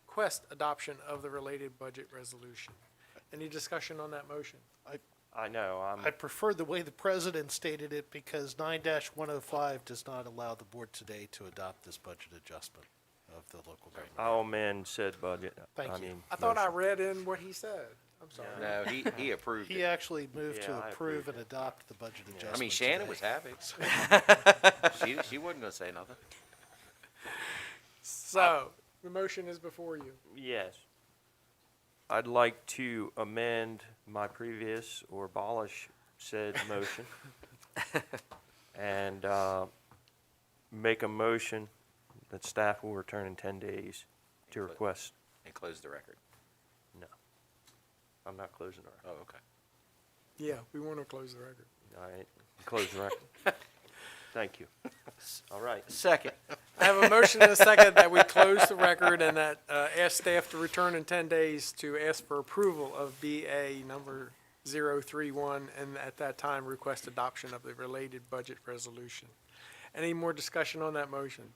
request adoption of the related budget resolution. Any discussion on that motion? I know. I prefer the way the president stated it because 9-105 does not allow the board today to adopt this budget adjustment of the local government. I'll amend said budget. Thank you. I thought I read in what he said. I'm sorry. No, he approved He it. actually moved to Yeah, I approve and adopt the budget adjustment. I mean, Shannon today. was happy. She wasn't gonna say nothing. So, the motion is before you. Yes. I'd like to amend my previous or abolish said motion and make a motion that staff will return in 10 days to request. And close the record. No, I'm not closing the record. Oh, okay. Yeah, we want to close the record. All right, close the record. Thank you. All right. Second. I have a motion and a second that we close the record and that ask staff to return in 10 days to ask for approval of BA number 031 and at that time request adoption of the related budget resolution. Any more discussion on that motion?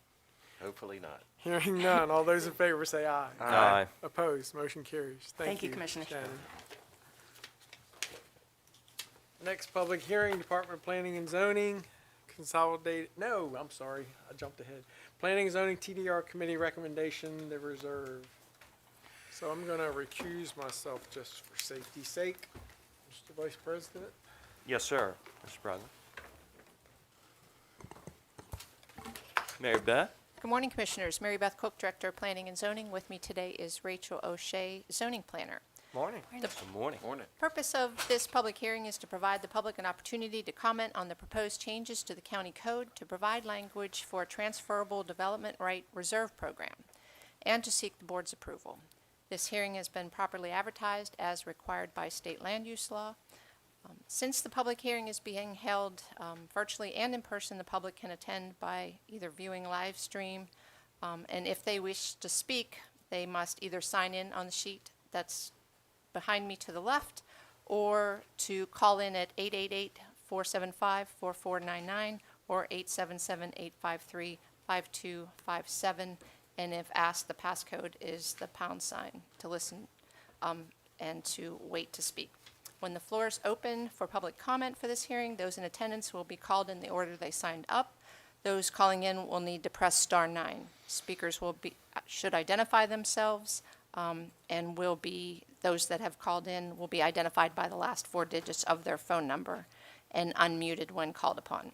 Hopefully not. Hearing none. All those in favor say aye. Aye. Opposed? Motion carries. Thank you, Commissioner. Shannon. Next public hearing, Department of Planning and Zoning, consolidated, no, I'm sorry, I jumped ahead. Planning and Zoning TDR Committee recommendation, the reserve. So I'm gonna recuse myself just for safety's sake. Mr. Vice President? Yes, sir, Mr. President. Mary Beth? Good morning, Commissioners. Mary Beth Cook, Director of Planning and Zoning. With me today is Rachel O'Shea, Zoning Planner. Morning. Good morning. Morning. Purpose of this public hearing is to provide the public an opportunity to comment on the proposed changes to the county code to provide language for a transferable development right reserve program and to seek the board's approval. This hearing has been properly advertised as required by state land use law. Since the public hearing is being held virtually and in person, the public can attend by either viewing live stream, and if they wish to speak, they must either sign in on the sheet that's behind me to the left, or to call in at 888-475-4499 or 877-853-5257, and if asked, the passcode is the pound sign to listen and to wait to speak. When the floor is open for public comment for this hearing, those in attendance will be called in the order they signed up. Those calling in will need to press *9. Speakers should identify themselves, and those that have called in will be identified by the last 4 digits of their phone number and unmuted when called upon.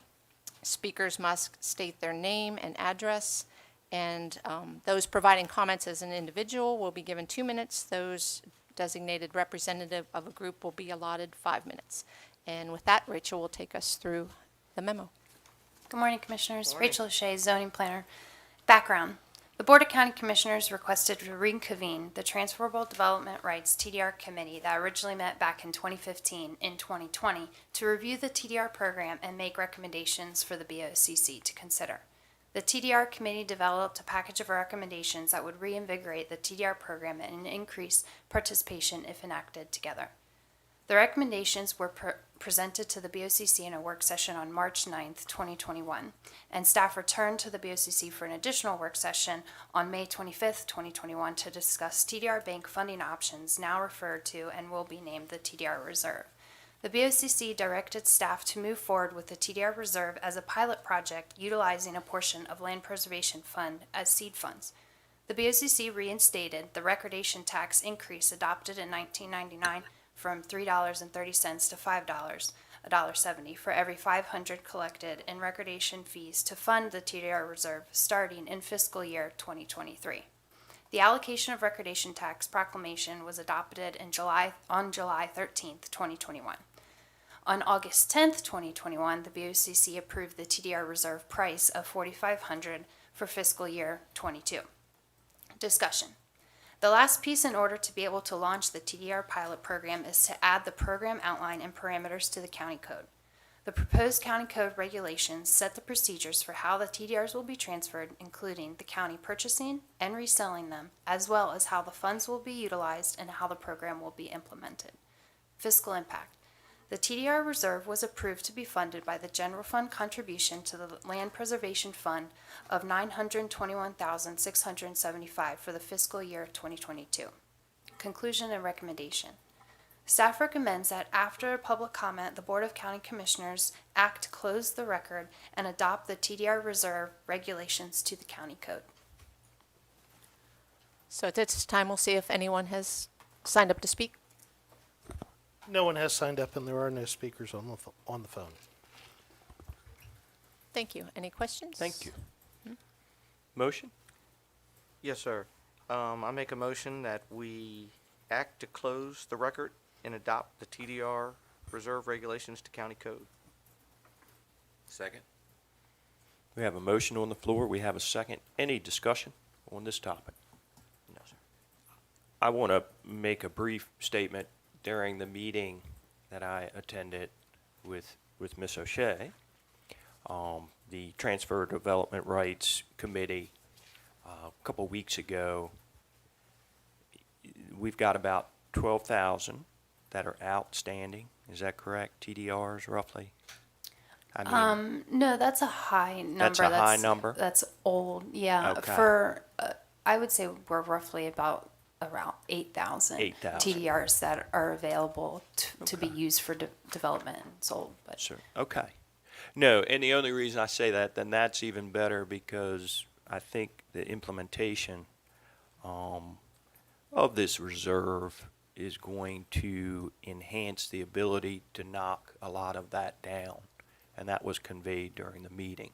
Speakers must state their name and address, and those providing comments as an individual will be given 2 minutes. Those designated representative of a group will be allotted 5 minutes. And with that, Rachel will take us through the memo. Good morning, Commissioners. Morning. Rachel O'Shea, Zoning Planner. Background. The Board of County Commissioners requested to reconvene the Transferable Development Rights TDR Committee that originally met back in 2015 in 2020 to review the TDR program and make recommendations for the BOCC to consider. The TDR Committee developed a package of recommendations that would reinvigorate the TDR program and increase participation if enacted together. The recommendations were presented to the BOCC in a work session on March 9th, 2021, and staff returned to the BOCC for an additional work session on May 25th, 2021 to discuss TDR bank funding options, now referred to and will be named the TDR Reserve. The BOCC directed staff to move forward with the TDR Reserve as a pilot project utilizing a portion of Land Preservation Fund as seed funds. The BOCC reinstated the recordation tax increase adopted in 1999 from $3.30 to $5, $1.70 for every 500 collected in recordation fees to fund the TDR Reserve starting in fiscal year 2023. The allocation of recordation tax proclamation was adopted on July 13th, 2021. On August 10th, 2021, the BOCC approved the TDR Reserve price of $4,500 for fiscal year 22. Discussion. The last piece in order to be able to launch the TDR pilot program is to add the program outline and parameters to the county code. The proposed county code regulations set the procedures for how the TDRs will be transferred, including the county purchasing and reselling them, as well as how the funds will be utilized and how the program will be implemented. Fiscal impact. The TDR Reserve was approved to be funded by the general fund contribution to the Land Preservation Fund of $921,675 for the fiscal year 2022. Conclusion and recommendation. Staff recommends that after public comment, the Board of County Commissioners act to close the record and adopt the TDR Reserve regulations to the county code. So at this time, we'll see if anyone has signed up to speak. No one has signed up, and there are no speakers on the phone. Thank you. Any questions? Thank you. Motion? Yes, sir. I make a motion that we act to close the record and adopt the TDR Reserve regulations to county code. Second? We have a motion on the floor. We have a second. Any discussion on this topic? No, sir. I want to make a brief statement. During the meeting that I attended with Ms. O'Shea, the Transfer Development Rights Committee, a couple weeks ago, we've got about 12,000 that are outstanding. Is that correct? TDRs, roughly? No, that's a high number. That's a high number? That's old, yeah. Okay. For, I would say we're roughly around 8,000 8,000. TDRs that are available to be used for development and sold. But Sure. Okay. No, and the only reason I say that, then that's even better because I think the implementation of this reserve is going to enhance the ability to knock a lot of that down. And that was conveyed during the meeting.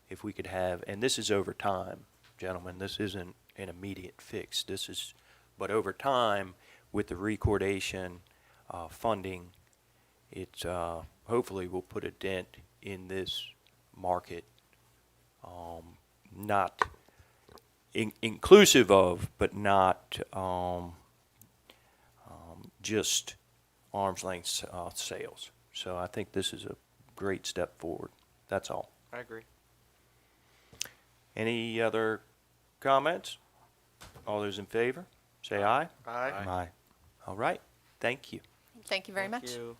If we could have, and this is over time, gentlemen, this isn't an immediate fix. But over time, with the recordation funding, it hopefully will put a dent in this market, not inclusive of, but not just arm's length sales. So I think this is a great step forward. That's all. I agree. Any other comments? All those in favor? Say aye. Aye. Aye. All right. Thank you. Thank you very much. Thank you.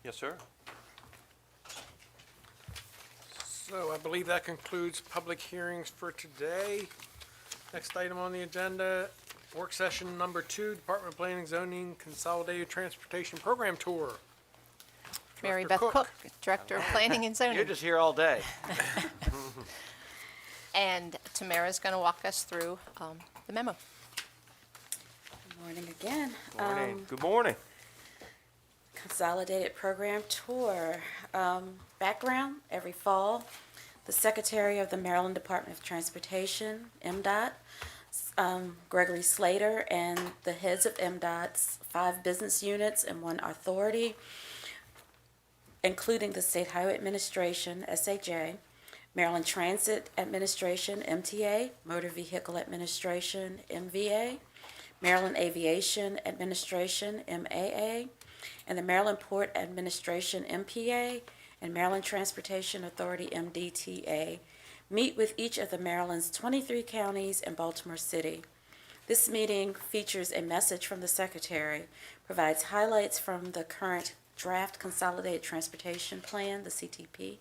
Yes, sir. So I believe that concludes public hearings for today. Next item on the agenda, work session number 2, Department of Planning and Zoning Consolidated Transportation Program Tour. Mary Director Beth Cook, Director of Planning and Zoning. You're just here all day. And Tamara's going to walk us through the memo. Good morning again. Morning. Good morning. Consolidated Program Tour. Background, every fall, the Secretary of the Maryland Department of Transportation, MDOT, Gregory Slater, and the heads of MDOT's 5 business units and 1 authority, including the State Highway Administration, SHA, Maryland Transit Administration, MTA, Motor Vehicle Administration, MVA, Maryland Aviation Administration, MAA, and the Maryland Port Administration, MPA, and Maryland Transportation Authority, MDTA, meet with each of the Maryland's 23 counties and Baltimore City. This meeting features a message from the Secretary, provides highlights from the current Draft Consolidated Transportation Plan, the CTP,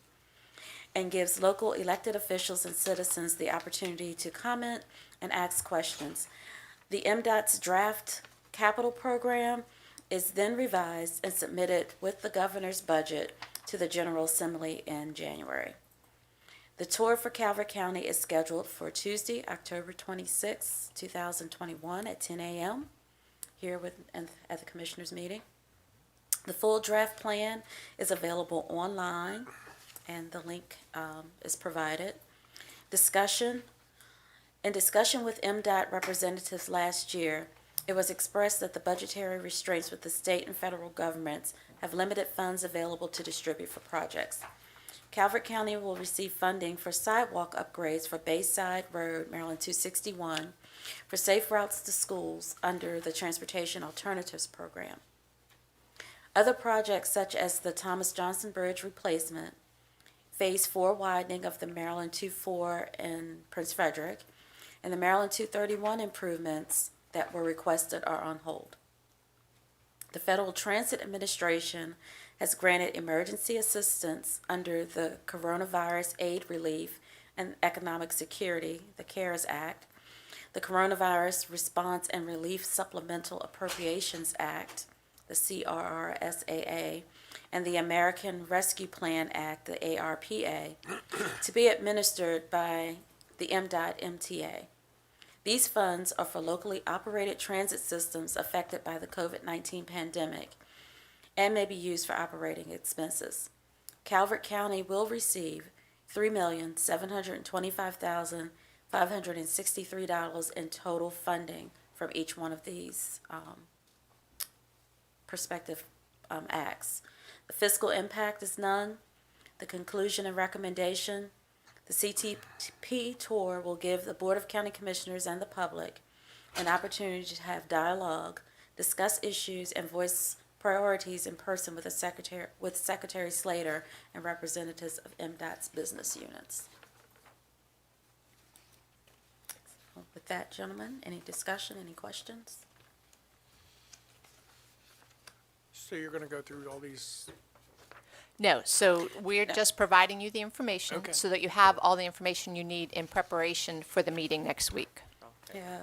and gives local elected officials and citizens the opportunity to comment and ask questions. The MDOT's draft capital program is then revised and submitted with the governor's budget to the General Assembly in January. The tour for Calvert County is scheduled for Tuesday, October 26, 2021 at 10 a.m. here at the Commissioners' meeting. The full draft plan is available online, and the link is provided. In discussion with MDOT representatives last year, it was expressed that the budgetary restraints with the state and federal governments have limited funds available to distribute for projects. Calvert County will receive funding for sidewalk upgrades for Bayside Road, Maryland 261, for safe routes to schools under the Transportation Alternatives Program. Other projects such as the Thomas Johnson Bridge replacement, Phase 4 widening of the Maryland 24 in Prince Frederick, and the Maryland 231 improvements that were requested are on hold. The Federal Transit Administration has granted emergency assistance under the Coronavirus Aid Relief and Economic Security, the CARES Act, the Coronavirus Response and Relief Supplemental Appropriations Act, the CRRSAA, and the American Rescue Plan Act, the ARPA, to be administered by the MDOT MTA. These funds are for locally operated transit systems affected by the COVID-19 pandemic and may be used for operating expenses. Calvert County will receive $3,725,563 in total funding from each one of these prospective acts. The fiscal impact is none. The conclusion and recommendation. The CTP tour will give the Board of County Commissioners and the public an opportunity to have dialogue, discuss issues, and voice priorities in person with Secretary Slater and representatives of MDOT's business units. With that, gentlemen, any discussion, any questions? So you're going to go through all these? No, so we're just providing you the information Okay. so that you have all the information you need in preparation for the meeting next week. Yeah,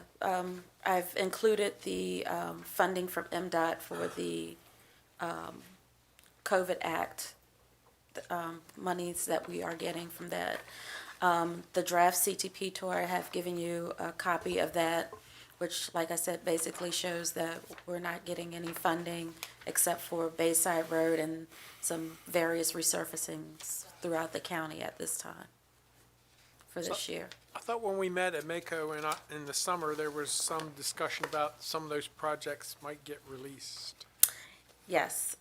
I've included the funding from MDOT for the COVID Act monies that we are getting from that. The draft CTP tour, I have given you a copy of that, which, like I said, basically shows that we're not getting any funding except for Bayside Road and some various resurfacings throughout the county at this time for this year. I thought when we met at Mako in the summer, there was some discussion about some of those projects might get released. Yes,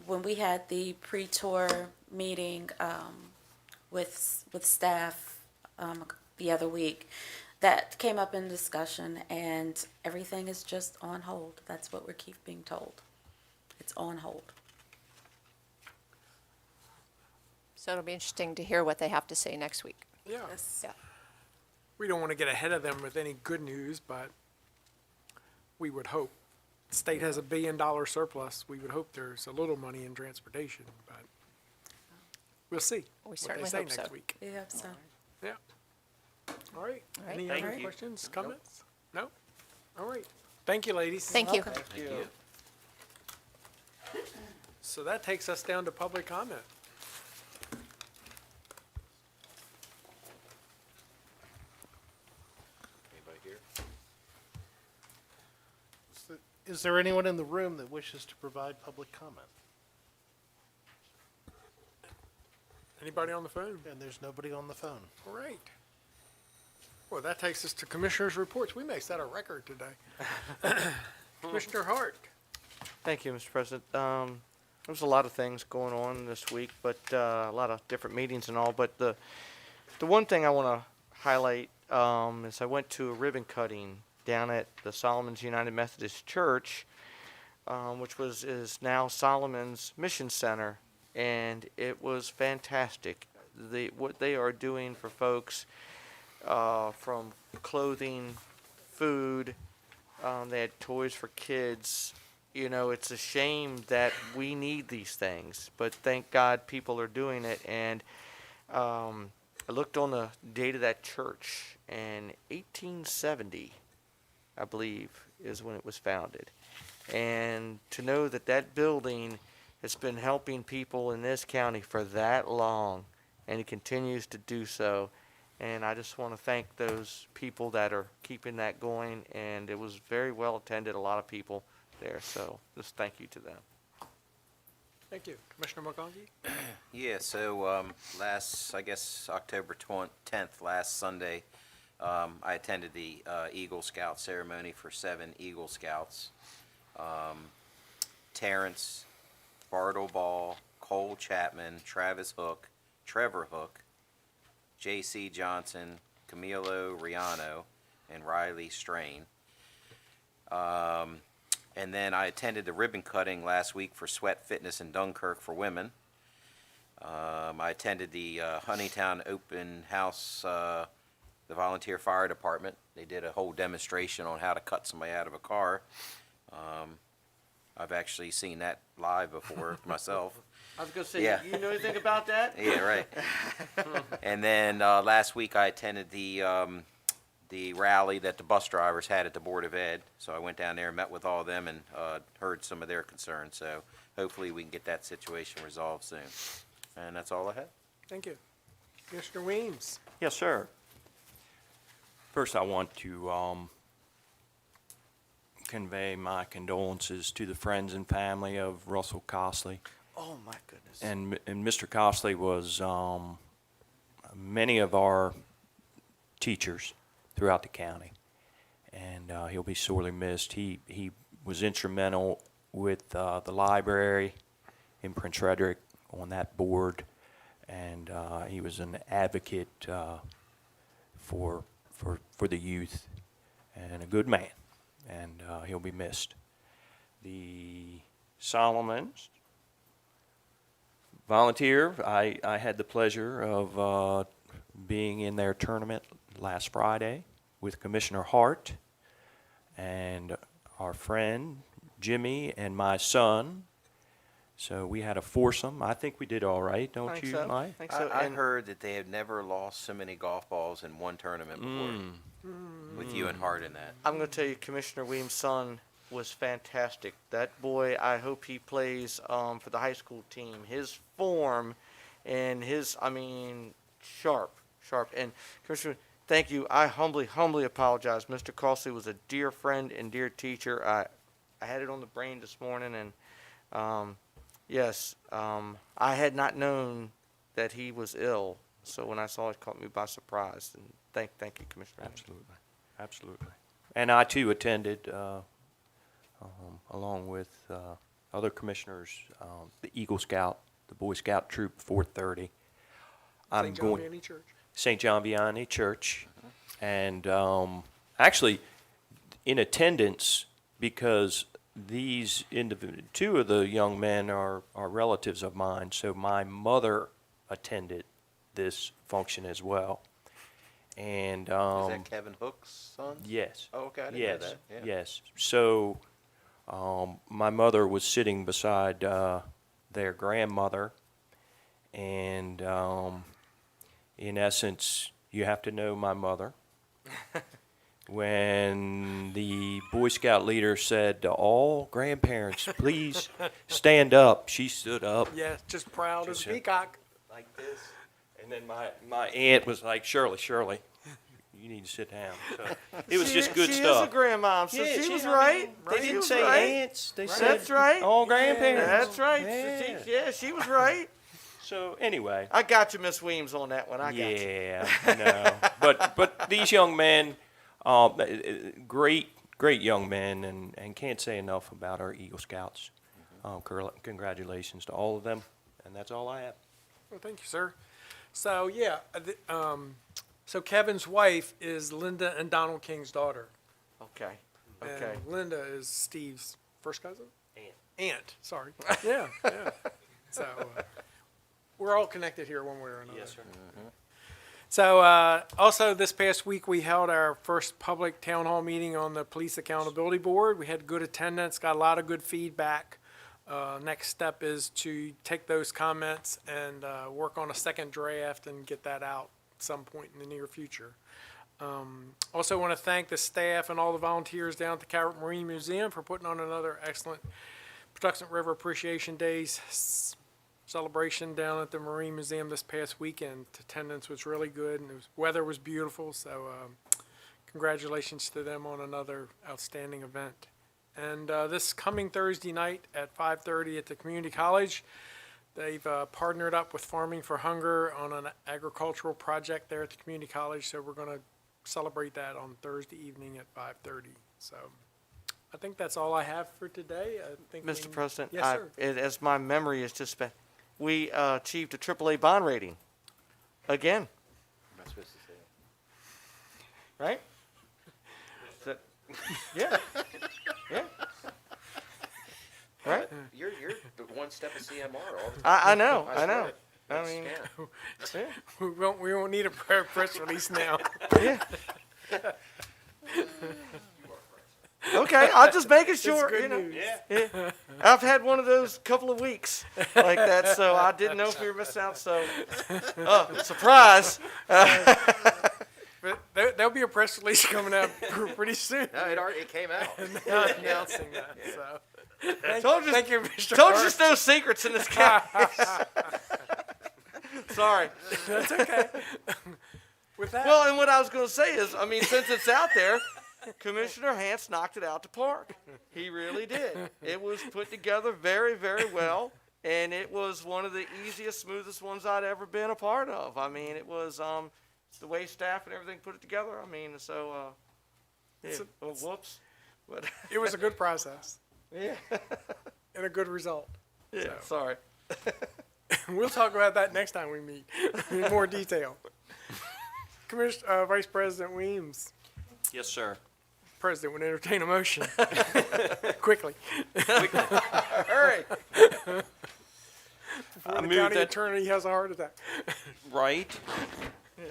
when we had the pre-tour meeting with staff the other week, that came up in discussion, and everything is just on hold. That's what we keep being told. It's on hold. So it'll be interesting to hear what they have to say next week. Yeah. Yeah. We don't want to get ahead of them with any good news, but we would hope. The state has $1 billion surplus. We would hope there's a little money in transportation, but we'll see We what they certainly say hope next so. week. We hope so. Yeah. All right. All right. Any Thank other you. questions, comments? No? All right. Thank you, ladies. Thank you. Thank you. So that takes us down to public comment. Anybody here? Is there anyone in the room that wishes to provide public comment? Anybody on the phone? And there's nobody on the phone. All right. Well, that takes us to commissioners' reports. We may set a record today. Commissioner Hart. Thank you, Mr. President. There's a lot of things going on this week, but a lot of different meetings and all. But the one thing I want to highlight is I went to a ribbon cutting down at the Solomon's United Methodist Church, which is now Solomon's Mission Center, and it was fantastic. what they are doing for folks, from clothing, food. They had toys for kids. You know, it's a shame that we need these things, but thank God people are doing it. And I looked on the date of that church, and 1870, I believe, is when it was founded. And to know that that building has been helping people in this county for that long, and it continues to do so. And I just want to thank those people that are keeping that going, and it was very well attended, a lot of people there, so just thank you to them. Thank you. Commissioner McConkey? Yeah, so last, I guess, October 10th, last Sunday, I attended the Eagle Scout ceremony for 7 Eagle Scouts. Terrence, Bartle Ball, Cole Chapman, Travis Hook, Trevor Hook, J.C. Johnson, Camilo Riano, and Riley Strain. And then I attended the ribbon cutting last week for Sweat Fitness in Dunkirk for women. I attended the Honeytown Open House, the volunteer fire department. They did a whole demonstration on how to cut somebody out of a car. I've actually seen that live before myself. I was going to say, Yeah. you know anything about that? Yeah, right. And then last week I attended the rally that the bus drivers had at the Board of Ed. So I went down there and met with all of them and heard some of their concerns. So hopefully we can get that situation resolved soon. And that's all I have. Thank you. Commissioner Weems? Yes, sir. First, I want to convey my condolences to the friends and family of Russell Costley. Oh, my goodness. And Mr. Costley was many of our teachers throughout the county, and he'll be sorely missed. He was instrumental with the library in Prince Frederick on that board, and he was an advocate for the youth, and a good man, and he'll be missed. The Solomons volunteer. I had the pleasure of being in their tournament last Friday with Commissioner Hart and our friend Jimmy and my son. So we had a foursome. I think we did all right, don't you, Mike? I heard that they have never lost so many golf balls in one tournament before. With you and Hart in that. I'm going to tell you, Commissioner Weems' son was fantastic. That boy, I hope he plays for the high school team. His form and his, sharp. And Commissioner, thank you. I humbly apologize. Mr. Costley was a dear friend and dear teacher. I had it on the brain this morning, and yes, I had not known that he was ill. So when I saw it, caught me by surprise. And thank you, Commissioner. Absolutely. And I too attended, along with other commissioners, the Eagle Scout, the Boy Scout Troop 430. St. John Vianney Church. St. John Vianney Church, and actually in attendance because these two of the young men are relatives of mine. So my mother attended this function as well. And Is that Kevin Hook's son? Yes. Oh, okay. I didn't know that. Yeah. Yes. So my mother was sitting beside their grandmother, and in essence, you have to know my mother. When the Boy Scout leader said to all grandparents, please stand up, she stood up. Yeah, just proud as a peacock. Like this. And then my aunt was like, Shirley, you need to sit down. So it was just good she stuff. She is a grandmom, so Yeah, she was right. They didn't say aunts. They said That's right. all grandparents. That's right. Yeah. She was right. So anyway. I got you, Miss Weems, on that one. I got you. Yeah, no. But these young men, great young men, and can't say enough about our Eagle Scouts. Congratulations to all of them, and that's all I have. Well, thank you, sir. So, yeah, so Kevin's wife is Linda and Donald King's daughter. Okay. And Linda is Steve's first cousin? Aunt, sorry. Yeah. So, we're all connected here one way or another. Yes, sir. So, also this past week, we held our first public town hall meeting on the Police Accountability Board. We had good attendance, got a lot of good feedback. Next step is to take those comments and work on a second draft and get that out at some point in the near future. Also want to thank the staff and all the volunteers down at the Calvert Marine Museum for putting on another excellent Patuxent River Appreciation Days celebration down at the Marine Museum this past weekend. Attendance was really good and weather was beautiful, so congratulations to them on another outstanding event. And this coming Thursday night at 5:30 at the community college, they've partnered up with Farming for Hunger on an agricultural project there at the community college, so we're going to celebrate that on Thursday evening at 5:30. So I think that's all I have for today. I think Mr. President, yes, sir. as my memory is just bad, we achieved a AAA bond rating again, I'm not supposed to say it. right? Is that- yeah, yeah. Right? You're the one step of CMR all the time. I know, I swear know. it. I It's mean, scam. yeah. We won't need a press release now. Yeah. Okay, I'm just making sure, good you know. news. Yeah. I've had one of those couple of weeks like that, so I didn't know if we were missing out, so, surprise. But there'll be a press release coming out pretty soon. No, it came out. Announcing that, so. Thank you, Mr. Told you Carter. there's no secrets in this case. Sorry. That's okay. With that. Well, and what I was going to say is, I mean, since it's out there, Commissioner Hance knocked it out the park. He really did. It was put together very, very well, and it was one of the easiest, smoothest ones I'd ever been a part of. I mean, it was the way staff and everything put it together. I mean, so, yeah. Well, whoops. But It was a good process yeah. and a good result. Yeah, So. sorry. We'll talk about that next time we meet in more detail. Vice President Weems, Yes, sir. President would entertain a motion. Quickly. Hurry. Before the move county that- attorney has a heart attack. Right.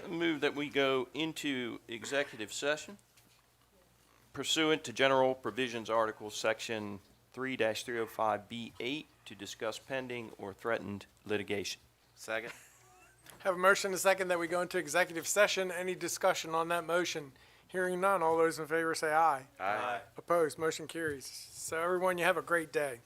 Move that we go into executive session pursuant to General Provisions Article Section 3-305B8 to discuss pending or threatened litigation. Second? Have a motion and a second that we go into executive session. Any discussion on that motion? Hearing none, all those in favor say aye. Aye. Opposed, motion carries. So everyone, you have a great day.